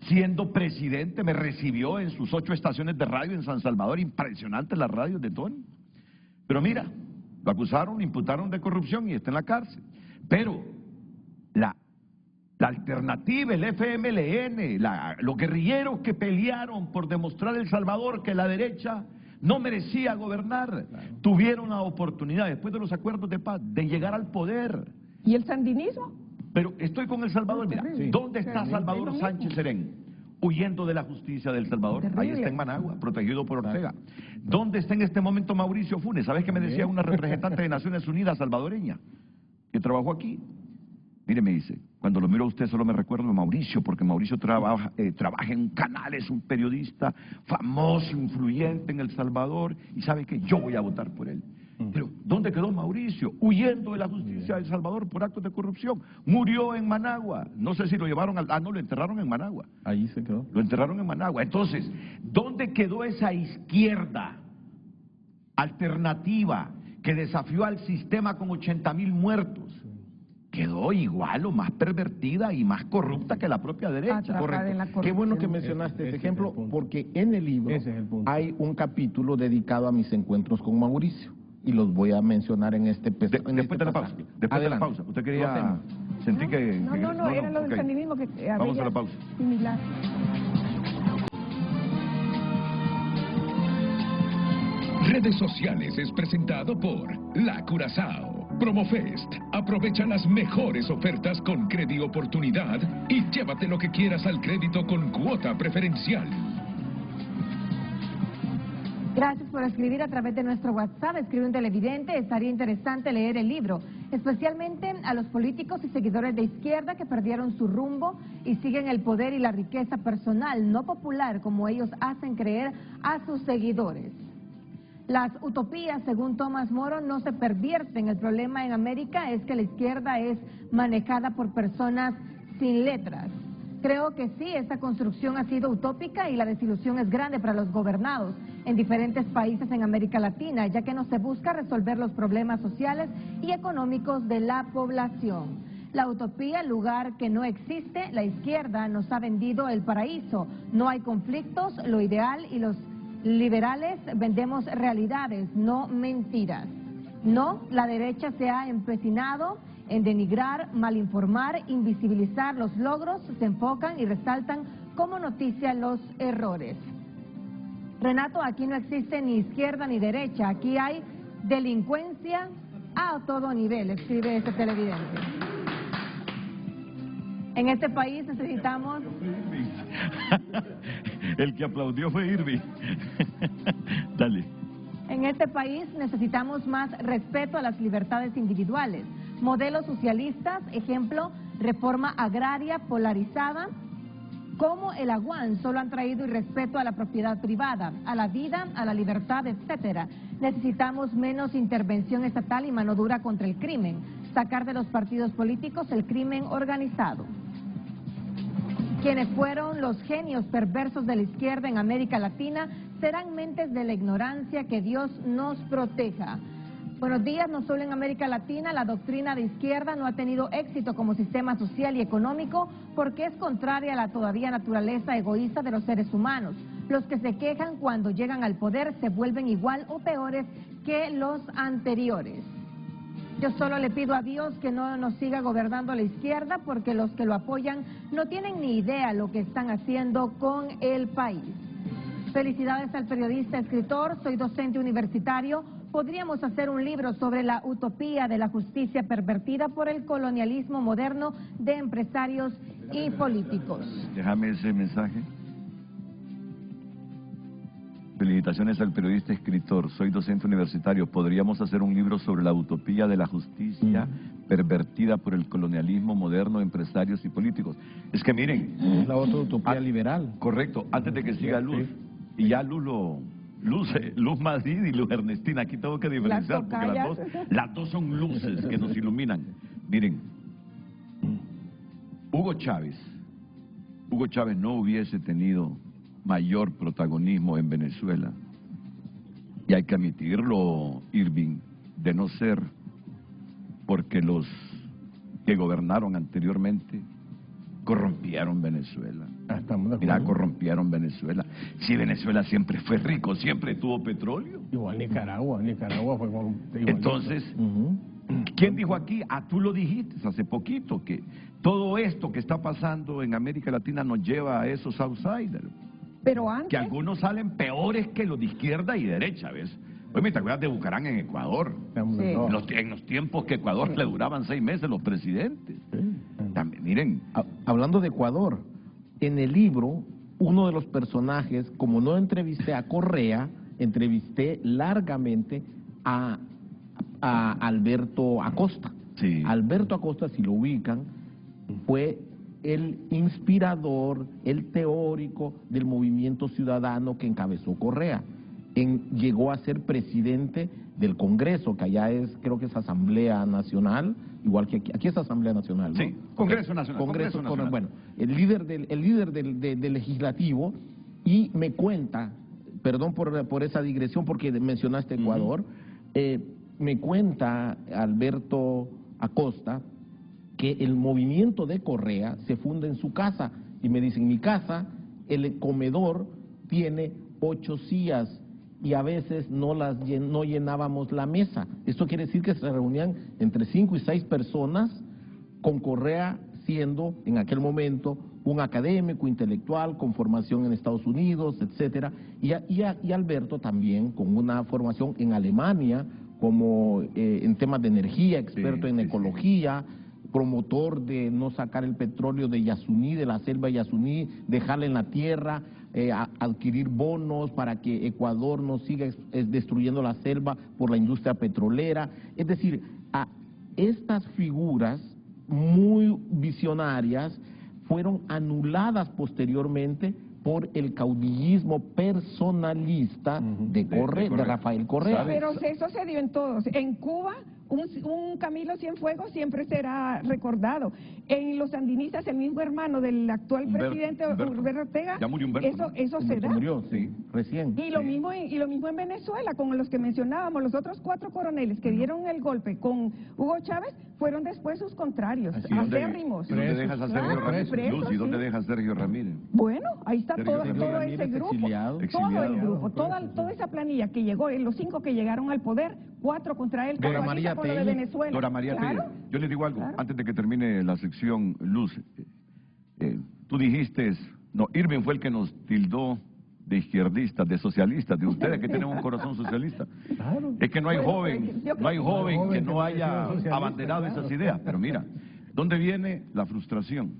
Siendo presidente, me recibió en sus 8 estaciones de radio en San Salvador. Impresionante las radios de Tony. Pero mira, lo acusaron, lo imputaron de corrupción y está en la cárcel. Pero la alternativa, el FMLN, los guerrilleros que pelearon por demostrar El Salvador que la derecha no merecía gobernar, tuvieron la oportunidad, después de los acuerdos de paz, de llegar al poder. ¿Y el sandinismo? Pero estoy con El Salvador, mira, Sí. ¿dónde está Pero Salvador es lo mismo. Sánchez Serén? Huyendo de la justicia de El Salvador. Terrible. Ahí está en Managua, protegido por Ortega. ¿Dónde está en este momento Mauricio Funes? ¿Sabes qué me decía una representante de Naciones Unidas salvadoreña que trabajó aquí? Mire, me dice, cuando lo miro a usted solo me recuerdo de Mauricio, porque Mauricio trabaja en canales, un periodista famoso, influyente en El Salvador, y sabe que yo voy a votar por él. Pero, ¿dónde quedó Mauricio? Huyendo de la justicia de El Salvador por actos de corrupción. Murió en Managua. No sé si lo llevaron no, lo enterraron en Managua. Ahí se quedó. Lo enterraron en Managua. Entonces, ¿dónde quedó esa izquierda alternativa que desafió al sistema con 80,000 muertos? Quedó igual o más pervertida y más corrupta que la propia derecha. Atrapada en la Qué bueno que corrupción. mencionaste Ese ese es ejemplo, el punto. porque en el libro Ese es el punto. hay un capítulo dedicado a mis encuentros con Mauricio, y los voy a mencionar en este Después de la pausa. pasaje. Después de la Adelante. pausa. Usted Lo quería... hacemos. Sentí que... No, era lo del ok. sandinismo que Vamos había a la pausa. similar. Redes Sociales es presentado por La Curazao. Promofest. Aprovecha las mejores ofertas con Credi Oportunidad y llévate lo que quieras al crédito con cuota preferencial. Gracias por escribir a través de nuestro WhatsApp. Escribe un televidente, estaría interesante leer el libro, especialmente a los políticos y seguidores de izquierda que perdieron su rumbo y siguen el poder y la riqueza personal, no popular, como ellos hacen creer a sus seguidores. Las utopías, según Tomás Moro, no se pervierten. El problema en América es que la izquierda es manejada por personas sin letras. Creo que sí, esta construcción ha sido utópica y la desilusión es grande para los gobernados en diferentes países en América Latina, ya que no se busca resolver los problemas sociales y económicos de la población. La utopía, lugar que no existe, la izquierda nos ha vendido el paraíso. No hay conflictos, lo ideal, y los liberales vendemos realidades, no mentiras. No, la derecha se ha empecinado en denigrar, malinformar, invisibilizar los logros, se enfocan y resaltan como noticia los errores. Renato, aquí no existe ni izquierda ni derecha, aquí hay delincuencia a todo nivel, escribe este televidente. En este país necesitamos... El que aplaudió fue Irving. Dale. En este país necesitamos más respeto a las libertades individuales. Modelos socialistas, ejemplo, reforma agraria polarizada, como el Aguán, solo han traído irrespeto a la propiedad privada, a la vida, a la libertad, etcétera. Necesitamos menos intervención estatal y mano dura contra el crimen, sacar de los partidos políticos el crimen organizado. Quienes fueron los genios perversos de la izquierda en América Latina serán mentes de la ignorancia, que Dios nos proteja. Buenos días. No solo en América Latina, la doctrina de izquierda no ha tenido éxito como sistema social y económico porque es contraria a la todavía naturaleza egoísta de los seres humanos. Los que se quejan cuando llegan al poder se vuelven igual o peores que los anteriores. Yo solo le pido a Dios que no nos siga gobernando la izquierda, porque los que lo apoyan no tienen ni idea lo que están haciendo con el país. Felicidades al periodista, escritor, soy docente universitario. Podríamos hacer un libro sobre la utopía de la justicia pervertida por el colonialismo moderno de empresarios y políticos. Déjame ese mensaje. Felicitaciones al periodista escritor, soy docente universitario. Podríamos hacer un libro sobre la utopía de la justicia pervertida por el colonialismo moderno de empresarios y políticos. Es que miren... Es la otra utopía liberal. Correcto, antes de que siga Luz, y ya Luz Madrid y Luz Ernestina, aquí tengo que diferenciar, porque las dos son luces que nos iluminan. Miren, Hugo Chávez no hubiese tenido mayor protagonismo en Venezuela, y hay que admitirlo, Irving, de no ser porque los que gobernaron anteriormente corrompieron Venezuela. Mira, corrompieron Venezuela. Si Venezuela siempre fue rico, siempre tuvo petróleo. Igual Nicaragua fue con... Entonces, ¿quién dijo aquí? Tú lo dijiste hace poquito, que todo esto que está pasando en América Latina nos lleva a esos outsiders. Pero antes... Que algunos salen peores que los de izquierda y derecha, ¿ves? Oye, ¿te acuerdas de Bucarán en Ecuador? Sí. En los tiempos que Ecuador le duraban 6 meses los presidentes. También, miren. Hablando de Ecuador, en el libro, uno de los personajes, como no entrevisté a Correa, entrevisté largamente a Alberto Acosta. Sí. Alberto Acosta, si lo ubican, fue el inspirador, el teórico del movimiento ciudadano que encabezó Correa. Llegó a ser presidente del Congreso, que allá es, creo que es Asamblea Nacional, igual que aquí es Asamblea Nacional, ¿no? Sí, Congreso Nacional. Congreso Nacional. Bueno, el líder del legislativo, y me cuenta, perdón por esa digresión porque mencionaste Ecuador, me cuenta Alberto Acosta que el movimiento de Correa se funda en su casa, y me dice, en mi casa el comedor tiene 8 sillas y a veces no llenábamos la mesa. Esto quiere decir que se reunían entre 5 y 6 personas, con Correa siendo en aquel momento un académico, intelectual, con formación en Estados Unidos, etcétera, y Alberto también con una formación en Alemania, como en temas de energía, experto en ecología, promotor de no sacar el petróleo de Yasuní, de la selva de Yasuní, dejarla en la tierra, adquirir bonos para que Ecuador no siga destruyendo la selva por la industria petrolera. Es decir, a estas figuras muy visionarias fueron anuladas posteriormente por el caudillismo personalista de Rafael Correa. Pero eso se dio en todos. En Cuba, un Camilo Cienfuegos siempre será recordado. En los sandinistas, el mismo hermano del actual presidente Humberto Ortega, ya murió Humberto, eso se da. Murió, sí, recién. Y lo mismo en Venezuela, con los que mencionábamos, los otros 4 coroneles que dieron el golpe con Hugo Chávez, fueron después sus contrarios, acérrimos. ¿Dónde dejas a Sergio Ramírez? Lucy, ¿dónde dejas a Sergio Ramírez? Bueno, ahí está todo Ramírez ese grupo, exiliado. todo el grupo, toda esa planilla que llegó, los 5 que llegaron al poder, 4 contra él, Dora María con lo de Telle. Venezuela. Dora María Telle, yo le digo algo, antes de que termine la sección, Luz, tú dijiste, no, Irving fue el que nos tildó de izquierdistas, de socialistas, de ustedes que tienen un corazón socialista. Claro. Es que no hay joven, no hay joven que no haya socialista, abanderado claro. esas ideas. Pero mira, ¿dónde viene la frustración?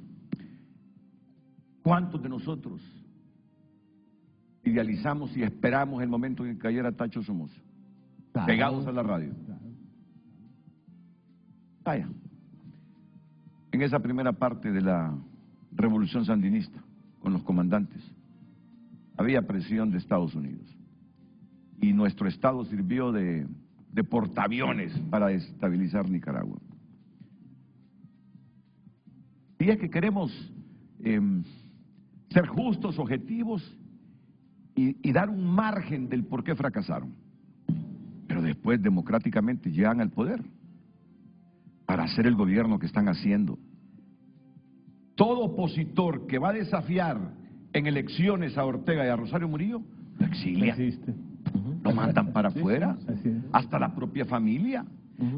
¿Cuántos de nosotros idealizamos y esperamos el momento en que cayera Tacho Somoza? Claro. Pegados a la radio. Vaya, en esa primera parte de la revolución sandinista, con los comandantes, había presión de Estados Unidos. Y nuestro Estado sirvió de portaaviones para desestabilizar Nicaragua. Y es que queremos ser justos, objetivos y dar un margen del por qué fracasaron. Pero después democráticamente llegan al poder para hacer el gobierno que están haciendo. Todo opositor que va a desafiar en elecciones a Ortega y a Rosario Murillo, lo exilia, Existe. lo mandan para afuera, así es. hasta la propia familia.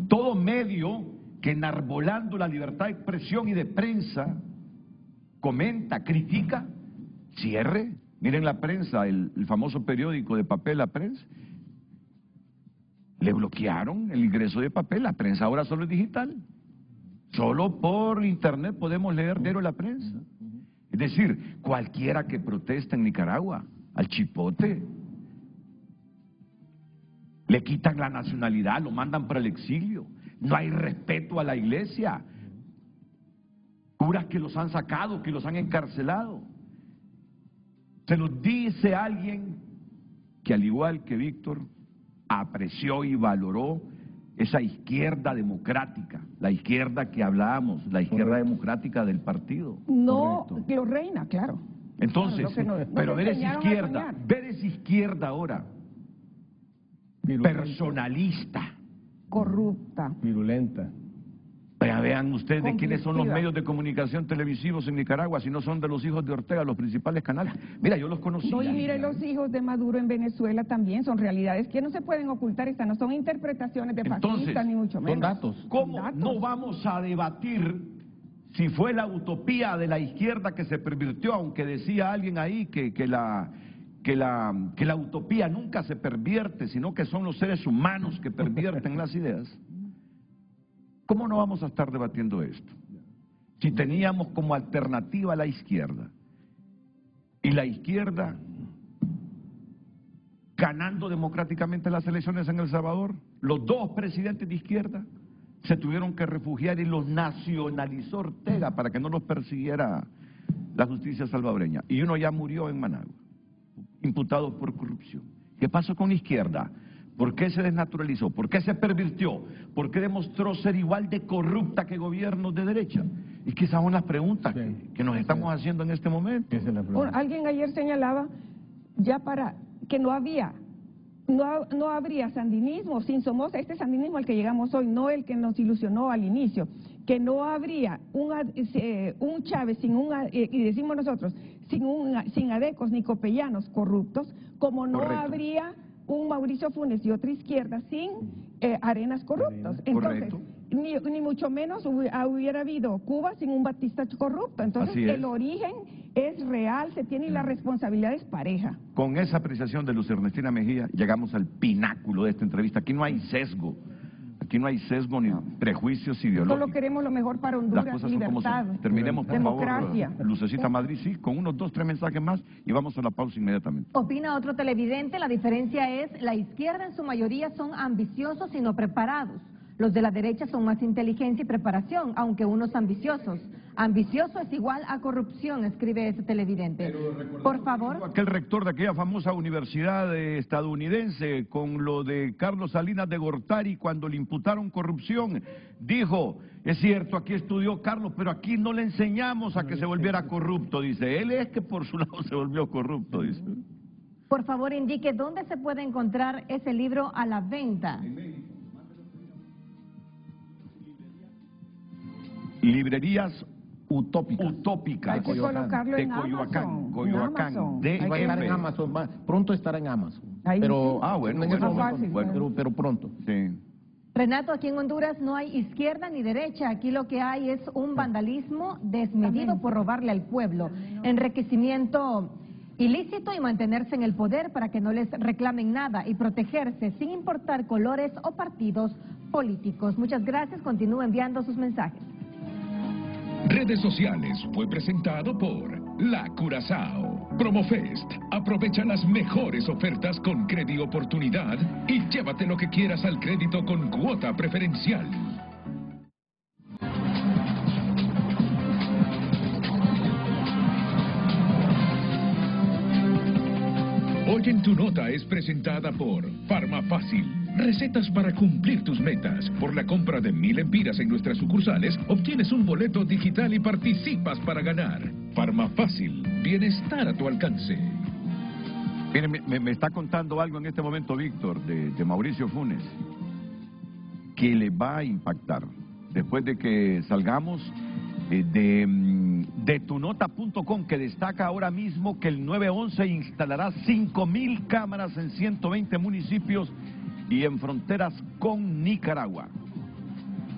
Todo medio que enarbolando la libertad de expresión y de prensa comenta, critica, cierre. Miren la prensa, el famoso periódico de papel, La Prensa. Le bloquearon el ingreso de papel, la prensa ahora solo es digital. Solo por internet podemos leer diario La Prensa. Es decir, cualquiera que protesta en Nicaragua, al chipote, le quitan la nacionalidad, lo mandan para el exilio. No hay respeto a la iglesia. Curas que los han sacado, que los han encarcelado. Se nos dice alguien que, al igual que Víctor, apreció y valoró esa izquierda democrática, la izquierda que hablábamos, la izquierda democrática del partido. No, Correcto. que lo reina, claro. Entonces, Claro, pero ver esa enseñaron a izquierda, soñar. ver esa izquierda ahora, personalista. Corrupta. Virulenta. Vean ustedes de quiénes son los Conflictiva. medios de comunicación televisivos en Nicaragua, si no son de los hijos de Ortega, los principales canales. Mira, yo los conocí. No, y mire, los hijos de Maduro en Venezuela también son realidades que no se pueden ocultar, estas no son interpretaciones de Entonces, fascistas ni mucho menos. Son datos. ¿Cómo Datos. no vamos a debatir si fue la utopía de la izquierda que se pervirtió, aunque decía alguien ahí que la utopía nunca se pervierte, sino que son los seres humanos que pervierten las ideas? ¿Cómo no vamos a estar debatiendo esto? Si teníamos como alternativa a la izquierda, y la izquierda ganando democráticamente las elecciones en El Salvador, los dos presidentes de izquierda se tuvieron que refugiar y los nacionalizó Ortega para que no los persiguiera la justicia salvadoreña. Y uno ya murió en Managua, imputado por corrupción. ¿Qué pasó con la izquierda? ¿Por qué se desnaturalizó? ¿Por qué se pervirtió? ¿Por qué demostró ser igual de corrupta que gobiernos de derecha? Es que esas son las preguntas que nos estamos haciendo en este momento. Alguien ayer señalaba ya para que no habría sandinismo sin Somoza, este sandinismo al que llegamos hoy, no el que nos ilusionó al inicio, que no habría un Chávez y decimos nosotros, sin adecos ni copellanos corruptos, como no habría un Mauricio Funes y otra izquierda sin Arenas corruptos. Entonces, ni mucho menos hubiera habido Cuba sin un Batista corrupto. Entonces, el origen es real, se tiene y la responsabilidad es pareja. Con esa apreciación de Luz Ernestina Mejía, llegamos al pináculo de esta entrevista. Aquí no hay sesgo. Aquí no hay sesgo ni prejuicios ideológicos. Solo queremos lo mejor para Honduras, las cosas libertad, son como son. Terminemos, por democracia. favor, Lucecita Madrid, sí, con unos 2, 3 mensajes más y vamos a la pausa inmediatamente. Opina otro televidente, la diferencia es, la izquierda en su mayoría son ambiciosos y no preparados. Los de la derecha son más inteligencia y preparación, aunque unos ambiciosos. Ambicioso es igual a corrupción, escribe ese televidente. Por favor. Aquel rector de aquella famosa universidad estadounidense, con lo de Carlos Salinas de Gortari, cuando le imputaron corrupción, dijo, es cierto, aquí estudió Carlos, pero aquí no le enseñamos a que se volviera corrupto, dice. Él es que por su lado se volvió corrupto, dice. Por favor, indique dónde se puede encontrar ese libro a la venta. Librerías utópicas. Hay que colocarlo de en Coyoacán, Amazon. Va a estar en Amazon, pronto estará en Amazon. Ahí Pero, sí. en ese momento, Fácil, pero pronto. Sí. Renato, aquí en Honduras no hay izquierda ni derecha, aquí lo que hay es un vandalismo desmedido por robarle al pueblo, enriquecimiento ilícito y mantenerse en el poder para que no les reclamen nada y protegerse sin importar colores o partidos políticos. Muchas gracias, continúe enviando sus mensajes. Redes sociales fue presentado por La Curazao. Promofest. Aprovecha las mejores ofertas con Credi Oportunidad y llévate lo que quieras al crédito con cuota preferencial. Hoy en tu nota es presentada por Farmafácil. Recetas para cumplir tus metas. Por la compra de 1000 empiras en nuestras sucursales, obtienes un boleto digital y participas para ganar. Farmafácil. Bienestar a tu alcance. Miren, me está contando algo en este momento Víctor, de Mauricio Funes, que le va a impactar. Después de que salgamos de tunota.com, que destaca ahora mismo que el 911 instalará 5000 cámaras en 120 municipios y en fronteras con Nicaragua.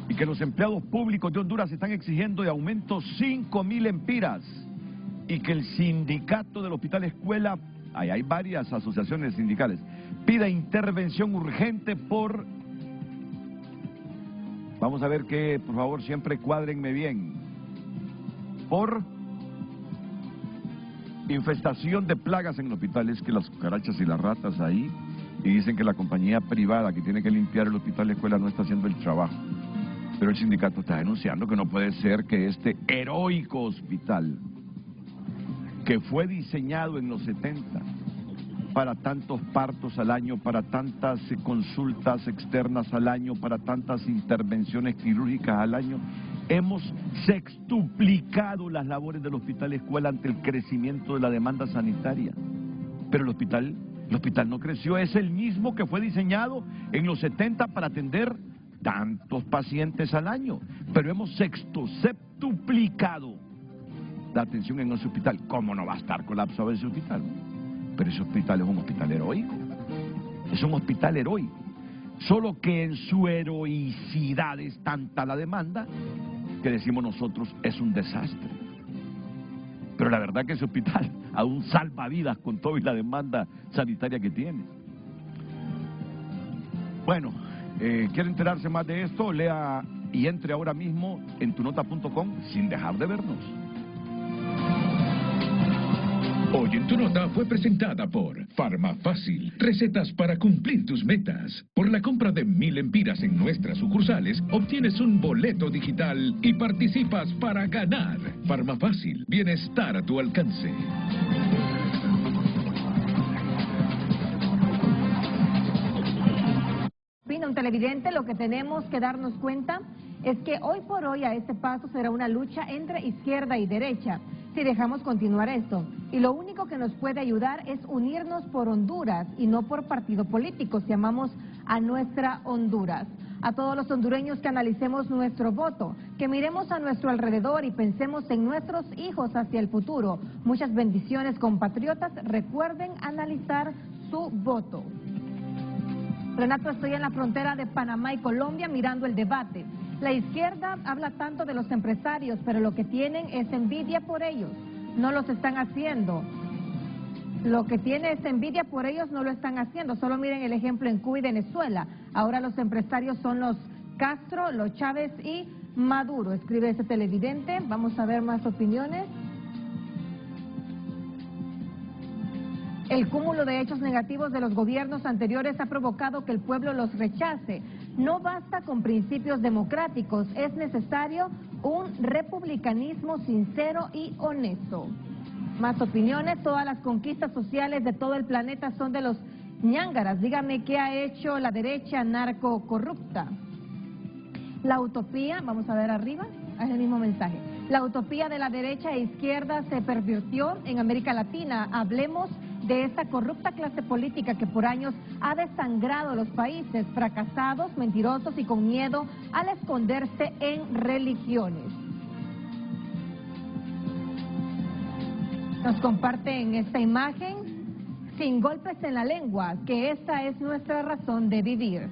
Y que los empleados públicos de Honduras están exigiendo de aumento 5000 empiras. Y que el sindicato del Hospital Escuela, hay varias asociaciones sindicales, pida intervención urgente por... Vamos a ver que, por favor, siempre cuádrenme bien. Por infestación de plagas en el hospital. Es que las cucarachas y las ratas ahí, y dicen que la compañía privada que tiene que limpiar el Hospital Escuela no está haciendo el trabajo. Pero el sindicato está denunciando que no puede ser que este heroico hospital, que fue diseñado en los 70 para tantos partos al año, para tantas consultas externas al año, para tantas intervenciones quirúrgicas al año, hemos sextuplicado las labores del Hospital Escuela ante el crecimiento de la demanda sanitaria. Pero el hospital no creció, es el mismo que fue diseñado en los 70 para atender tantos pacientes al año, pero hemos septuplicado la atención en ese hospital. ¿Cómo no va a estar colapsado ese hospital? Pero ese hospital es un hospital heroico, es un hospital heroico, solo que en su heroicidad es tanta la demanda que decimos nosotros es un desastre. Pero la verdad que ese hospital aún salva vidas con todo y la demanda sanitaria que tiene. Bueno, ¿quiere enterarse más de esto? Lea y entre ahora mismo en tunota.com sin dejar de vernos. Hoy en Tu Nota fue presentada por Farmafácil, recetas para cumplir tus metas. Por la compra de 1000 empiras en nuestras sucursales, obtienes un boleto digital y participas para ganar. Farmafácil, bienestar a tu alcance. Opina un televidente, lo que tenemos que darnos cuenta es que hoy por hoy a este paso será una lucha entre izquierda y derecha, si dejamos continuar esto. Y lo único que nos puede ayudar es unirnos por Honduras y no por partido político, si amamos a nuestra Honduras. A todos los hondureños que analicemos nuestro voto, que miremos a nuestro alrededor y pensemos en nuestros hijos hacia el futuro. Muchas bendiciones, compatriotas. Recuerden analizar su voto. Renato, estoy en la frontera de Panamá y Colombia mirando el debate. La izquierda habla tanto de los empresarios, pero lo que tienen es envidia por ellos. No los están haciendo. Lo que tiene es envidia por ellos, no lo están haciendo. Solo miren el ejemplo en Cuba y Venezuela. Ahora los empresarios son los Castro, los Chávez y Maduro. Escribe ese televidente. Vamos a ver más opiniones. El cúmulo de hechos negativos de los gobiernos anteriores ha provocado que el pueblo los rechace. No basta con principios democráticos, es necesario un republicanismo sincero y honesto. Más opiniones, todas las conquistas sociales de todo el planeta son de los ñángaras. Dígame qué ha hecho la derecha narco corrupta. La utopía, vamos a ver arriba, es el mismo mensaje. La utopía de la derecha e izquierda se pervirtió en América Latina. Hablemos de esta corrupta clase política que por años ha desangrado los países, fracasados, mentirosos y con miedo al esconderse en religiones. Nos comparten esta imagen, sin golpes en la lengua, que esta es nuestra razón de vivir.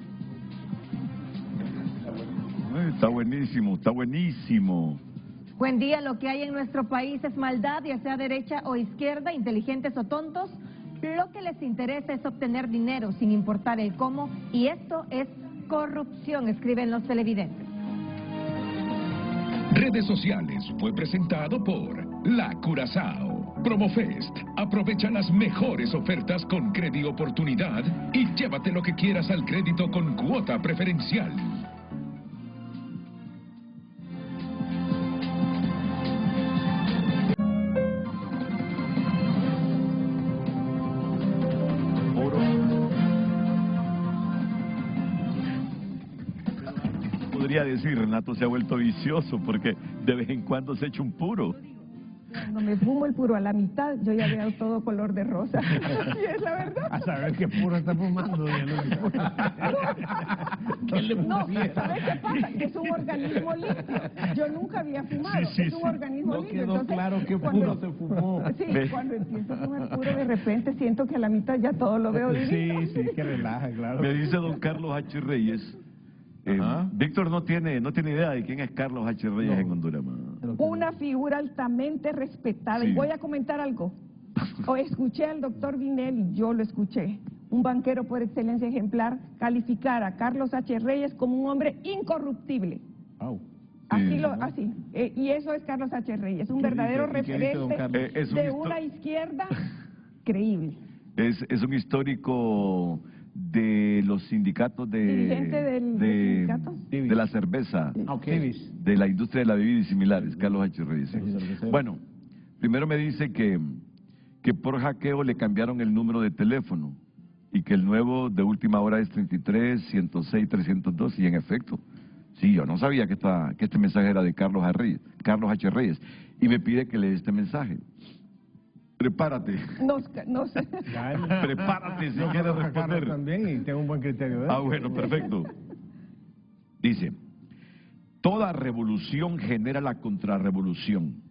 Está buenísimo, está buenísimo. Buen día, lo que hay en nuestro país es maldad, ya sea derecha o izquierda, inteligentes o tontos. Lo que les interesa es obtener dinero sin importar el cómo, y esto es corrupción, escriben los televidentes. Redes sociales fue presentado por La Curazao. Promofest. Aprovecha las mejores ofertas con Credi Oportunidad y llévate lo que quieras al crédito con cuota preferencial. Podría decir, Renato se ha vuelto vicioso porque de vez en cuando se echa un puro. Cuando me fumo el puro a la mitad, yo ya veo todo color de rosa. Así es la verdad. A saber qué puro está fumando. No, ¿sabes qué pasa? Que es un organismo limpio. Yo nunca había fumado, es un organismo No limpio. quedó Entonces, claro qué puro se fumó. Sí, cuando empiezo a fumar puro, de repente siento que a la mitad ya todo lo veo divino. Sí, que relaja, claro. Me dice don Carlos H. Reyes. Víctor no tiene idea de quién es Carlos H. Reyes en Honduras. Una figura altamente respetada. Sí. Y voy a comentar algo. O escuché al doctor Vinelli, yo lo escuché, un banquero por excelencia ejemplar, calificar a Carlos H. Reyes como un hombre incorruptible. Wow. Así. Y eso es Carlos H. Reyes, un verdadero referente de una izquierda creíble. Es un histórico de los sindicatos Dirigente del sindicato. de la cerveza, de la industria de la bebida y similares, Carlos H. Reyes. Bueno, primero me dice que por hackeo le cambiaron el número de teléfono y que el nuevo de última hora es 33 106 302, y en efecto, sí, yo no sabía que este mensaje era de Carlos H. Reyes, y me pide que le dé este mensaje. Prepárate. No sé. Prepárate si quieres responder. También, y tengo un buen criterio de eso. Bueno, perfecto. Dice, toda revolución genera la contrarrevolución.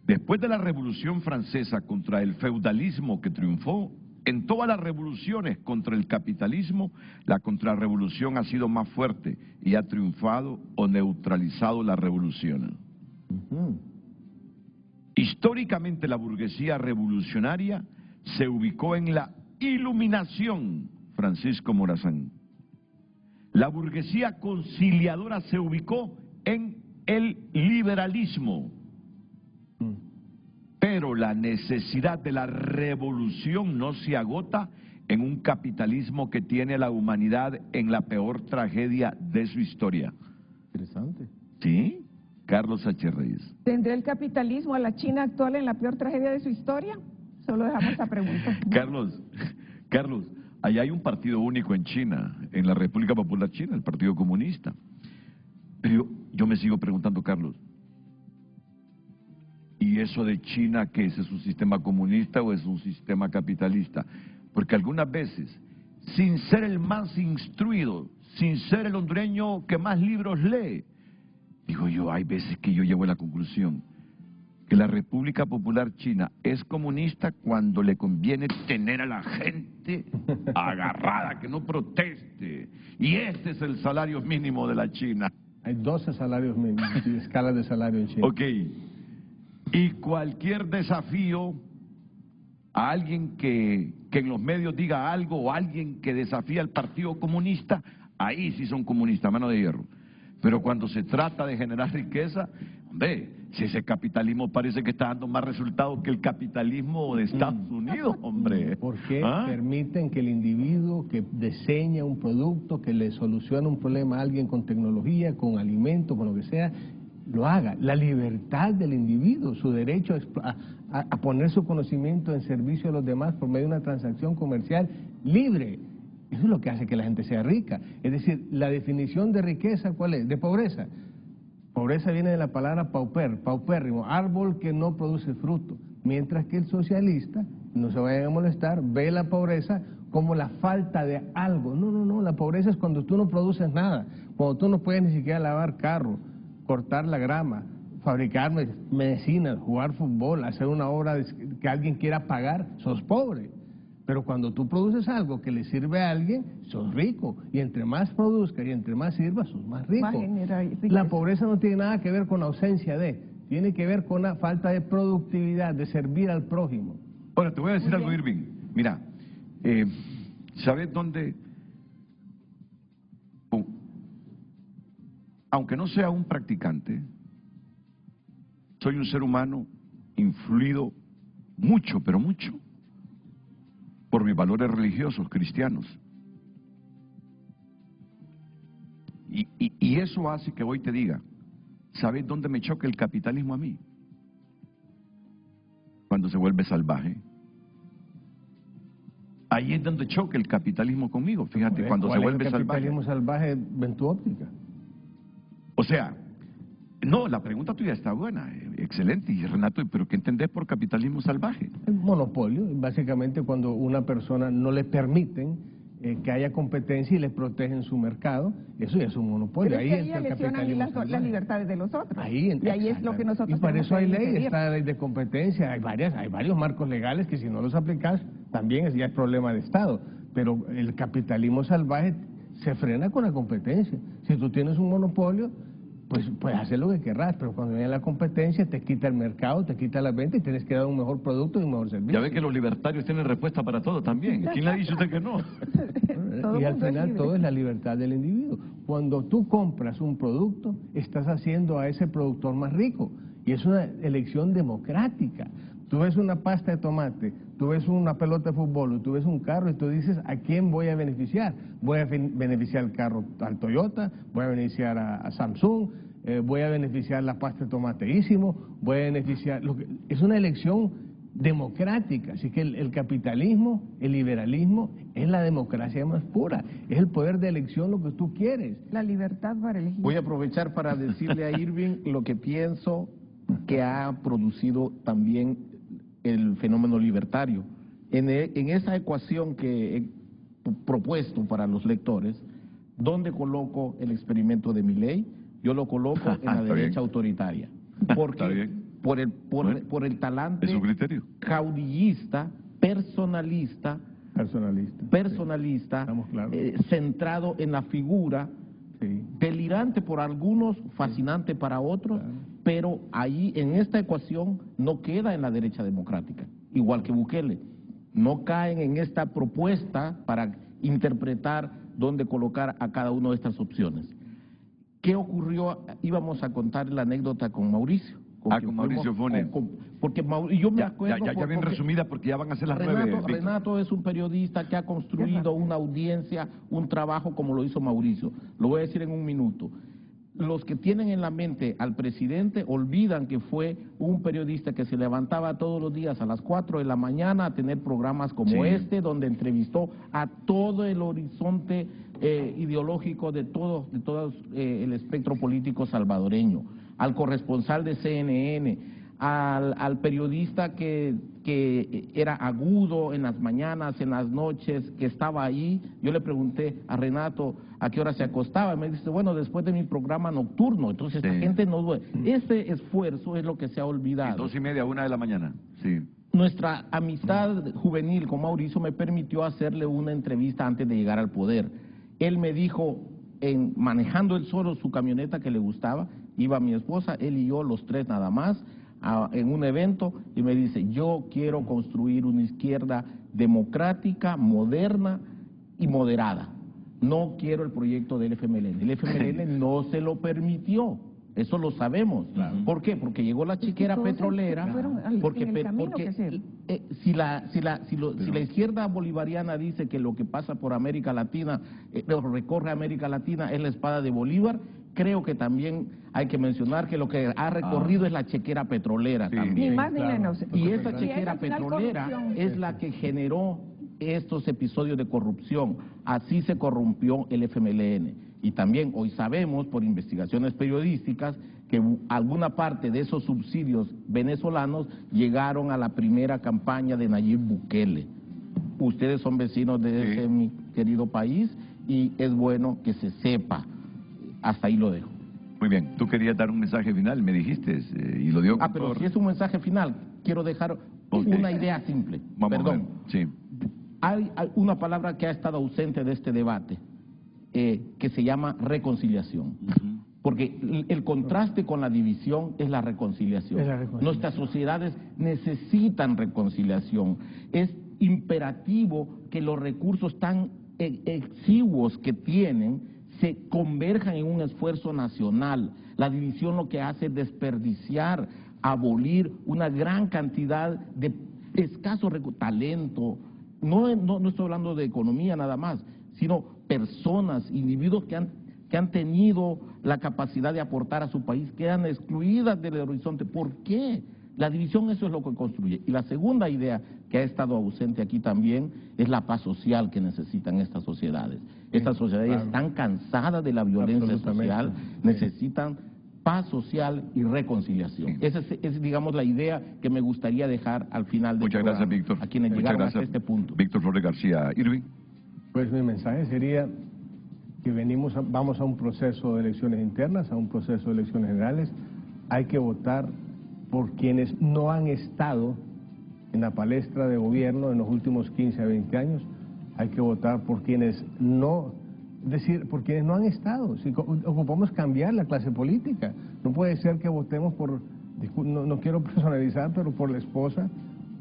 Después de la Revolución Francesa contra el feudalismo que triunfó, en todas las revoluciones contra el capitalismo, la contrarrevolución ha sido más fuerte y ha triunfado o neutralizado la revolución. Históricamente la burguesía revolucionaria se ubicó en la Iluminación, Francisco Morazán. La burguesía conciliadora se ubicó en el liberalismo, pero la necesidad de la revolución no se agota en un capitalismo que tiene a la humanidad en la peor tragedia de su historia. Interesante. ¿Sí? Carlos H. Reyes. ¿Tendrá el capitalismo a la China actual en la peor tragedia de su historia? Solo dejamos esa pregunta. Carlos, allá hay un partido único en China, en la República Popular China, el Partido Comunista. Pero yo me sigo preguntando, Carlos, ¿y eso de China qué es? ¿Es un sistema comunista o es un sistema capitalista? Porque algunas veces, sin ser el más instruido, sin ser el hondureño que más libros lee, digo yo, hay veces que yo llego a la conclusión que la República Popular China es comunista cuando le conviene tener a la gente agarrada, que no proteste. Y este es el salario mínimo de la China. Hay 12 salarios mínimos y escalas de salario en China. Ok. Y cualquier desafío a alguien que en los medios diga algo o alguien que desafía al Partido Comunista, ahí sí son comunistas, mano de hierro. Pero cuando se trata de generar riqueza, hombre, si ese capitalismo parece que está dando más resultados que el capitalismo de Estados Unidos, hombre. Porque permiten que el individuo que diseña un producto, que le soluciona un problema a alguien con tecnología, con alimento, con lo que sea, lo haga. La libertad del individuo, su derecho a poner su conocimiento en servicio a los demás por medio de una transacción comercial libre. Eso es lo que hace que la gente sea rica. Es decir, la definición de riqueza, ¿cuál es? De pobreza. Pobreza viene de la palabra paupérrimo, árbol que no produce fruto. Mientras que el socialista, no se vayan a molestar, ve la pobreza como la falta de algo. No, la pobreza es cuando tú no produces nada, cuando tú no puedes ni siquiera lavar carro, cortar la grama, fabricar medicinas, jugar fútbol, hacer una obra que alguien quiera pagar, sos pobre. Pero cuando tú produces algo que le sirve a alguien, sos rico. Y entre más produzca y entre más sirva, sos más rico. La pobreza no tiene nada que ver con la ausencia de, tiene que ver con la falta de productividad, de servir al prójimo. Ahora, te voy a decir algo, Irving. Mira, ¿sabes dónde? Aunque no sea un practicante, soy un ser humano influido mucho, pero mucho, por mis valores religiosos cristianos. Y eso hace que hoy te diga, ¿sabes dónde me choca el capitalismo a mí? Cuando se vuelve salvaje. Ahí es donde choca el capitalismo conmigo, fíjate, cuando se vuelve salvaje. ¿Cuál es el capitalismo salvaje en tu óptica? O sea, no, la pregunta tuya está buena, excelente, y Renato, ¿pero qué entendés por capitalismo salvaje? El monopolio, básicamente cuando una persona no le permiten que haya competencia y le protegen su mercado, eso ya es un monopolio. Pero ahí es que lesionan las libertades de los otros. Ahí es lo que nosotros. Y para eso hay ley, está la ley de competencia, hay varios marcos legales que si no los aplicas también ya es problema de Estado. Pero el capitalismo salvaje se frena con la competencia. Si tú tienes un monopolio, pues puedes hacer lo que querrás, pero cuando viene la competencia te quita el mercado, te quita las ventas y tienes que dar un mejor producto y un mejor servicio. Ya ve que los libertarios tienen respuesta para todo también. ¿Quién le ha dicho usted que no? Y al final todo es la libertad del individuo. Cuando tú compras un producto, estás haciendo a ese productor más rico. Y es una elección democrática. Tú ves una pasta de tomate, tú ves una pelota de fútbol, tú ves un carro y tú dices, ¿a quién voy a beneficiar? Voy a beneficiar el carro al Toyota, voy a beneficiar a Samsung, voy a beneficiar la pasta de tomateísimo, voy a beneficiar... Es una elección democrática, así que el capitalismo, el liberalismo, es la democracia más pura, es el poder de elección lo que tú quieres. La libertad para elegir. Voy a aprovechar para decirle a Irving lo que pienso que ha producido también el fenómeno libertario. En esa ecuación que he propuesto para los lectores, ¿dónde coloco el experimento de Milei? Yo lo coloco en la derecha autoritaria. Porque por el talante caudillista, personalista, centrado en la figura, delirante por algunos, fascinante para otros, pero ahí en esta ecuación no queda en la derecha democrática, igual que Bukele. No caen en esta propuesta para interpretar dónde colocar a cada una de estas opciones. ¿Qué ocurrió? Íbamos a contar la anécdota con Mauricio. Con Mauricio Funes. Porque yo me acuerdo... Ya bien resumida, porque ya van a ser las 9. Renato es un periodista que ha construido una audiencia, un trabajo como lo hizo Mauricio. Lo voy a decir en un minuto. Los que tienen en la mente al presidente olvidan que fue un periodista que se levantaba todos los días a las 4 de la mañana a tener programas como este, donde entrevistó a todo el horizonte ideológico de todo el espectro político salvadoreño, al corresponsal de CNN, al periodista que era agudo en las mañanas, en las noches, que estaba ahí. Yo le pregunté a Renato a qué hora se acostaba, y me dice, bueno, después de mi programa nocturno. Entonces la gente no duerme. Ese esfuerzo es lo que se ha olvidado. 2:30, 1 de la mañana, sí. Nuestra amistad juvenil con Mauricio me permitió hacerle una entrevista antes de llegar al poder. Él me dijo, manejando él solo su camioneta que le gustaba, iba mi esposa, él y yo, los tres nada más, en un evento, y me dice, yo quiero construir una izquierda democrática, moderna y moderada. No quiero el proyecto del FMLN. El FMLN no se lo permitió. Eso lo sabemos. Claro. ¿Por qué? Porque llegó la chequera petrolera. Si la izquierda bolivariana dice que lo que pasa por América Latina, recorre América Latina, es la espada de Bolívar, creo que también hay que mencionar que lo que ha recorrido es la chequera petrolera también. Ni más ni menos. Y esa chequera petrolera es la que generó estos episodios de corrupción. Así se corrompió el FMLN. Y también hoy sabemos por investigaciones periodísticas que alguna parte de esos subsidios venezolanos llegaron a la primera campaña de Nayib Bukele. Ustedes son vecinos de ese mi querido país y es bueno que se sepa. Hasta ahí lo dejo. Muy bien, tú querías dar un mensaje final, me dijiste, y lo dio. Pero si es un mensaje final, quiero dejar una idea simple. Perdón. Sí. Hay una palabra que ha estado ausente de este debate, que se llama reconciliación. Porque el contraste con la división es la reconciliación. Nuestras sociedades necesitan reconciliación. Es imperativo que los recursos tan exiguos que tienen se converjan en un esfuerzo nacional. La división lo que hace es desperdiciar, abolir una gran cantidad de escaso talento. No estoy hablando de economía nada más, sino personas, individuos que han tenido la capacidad de aportar a su país, quedan excluidas del horizonte. ¿Por qué? La división, eso es lo que construye. Y la segunda idea que ha estado ausente aquí también es la paz social que necesitan estas sociedades. Estas sociedades están cansadas de la violencia social, necesitan paz social y reconciliación. Esa es, digamos, la idea que me gustaría dejar al final del programa. Muchas gracias, Víctor. A quienes llegaron hasta este punto. Víctor Flores García. Irving. Pues mi mensaje sería que vamos a un proceso de elecciones internas, a un proceso de elecciones generales. Hay que votar por quienes no han estado en la palestra de gobierno en los últimos 15 a 20 años. Hay que votar por quienes no, por quienes no han estado. Si ocupamos cambiar la clase política, no puede ser que votemos por, no quiero personalizar, pero por la esposa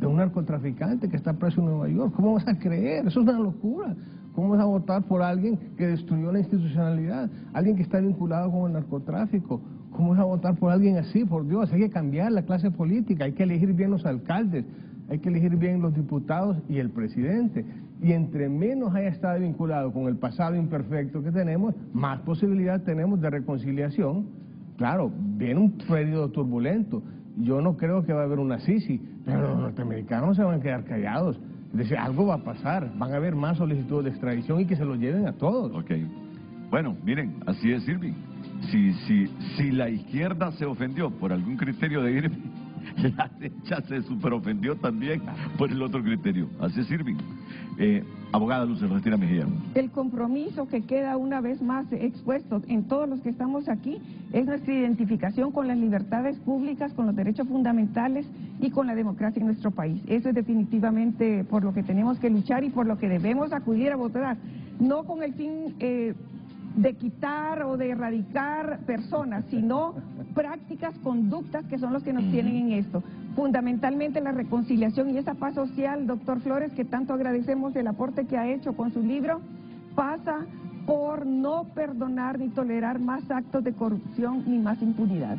de un narcotraficante que está preso en Nueva York. ¿Cómo vas a creer? Eso es una locura. ¿Cómo vas a votar por alguien que destruyó la institucionalidad? Alguien que está vinculado con el narcotráfico. ¿Cómo vas a votar por alguien así? Por Dios, hay que cambiar la clase política, hay que elegir bien los alcaldes, hay que elegir bien los diputados y el presidente. Y entre menos haya estado vinculado con el pasado imperfecto que tenemos, más posibilidad tenemos de reconciliación. Claro, viene un periodo turbulento. Yo no creo que va a haber una sisi, pero los norteamericanos no se van a quedar callados. Es decir, algo va a pasar, van a haber más solicitudes de extradición y que se los lleven a todos. Ok. Bueno, miren, así es, Irving. Si la izquierda se ofendió por algún criterio de Irving, la derecha se superofendió también por el otro criterio. Así es, Irving. Abogada Luz Ernestina Mejía. El compromiso que queda una vez más expuesto en todos los que estamos aquí es nuestra identificación con las libertades públicas, con los derechos fundamentales y con la democracia en nuestro país. Eso es definitivamente por lo que tenemos que luchar y por lo que debemos acudir a votar, no con el fin de quitar o de erradicar personas, sino prácticas, conductas que son los que nos tienen en esto. Fundamentalmente la reconciliación y esa paz social, doctor Flores, que tanto agradecemos el aporte que ha hecho con su libro, pasa por no perdonar ni tolerar más actos de corrupción ni más impunidad.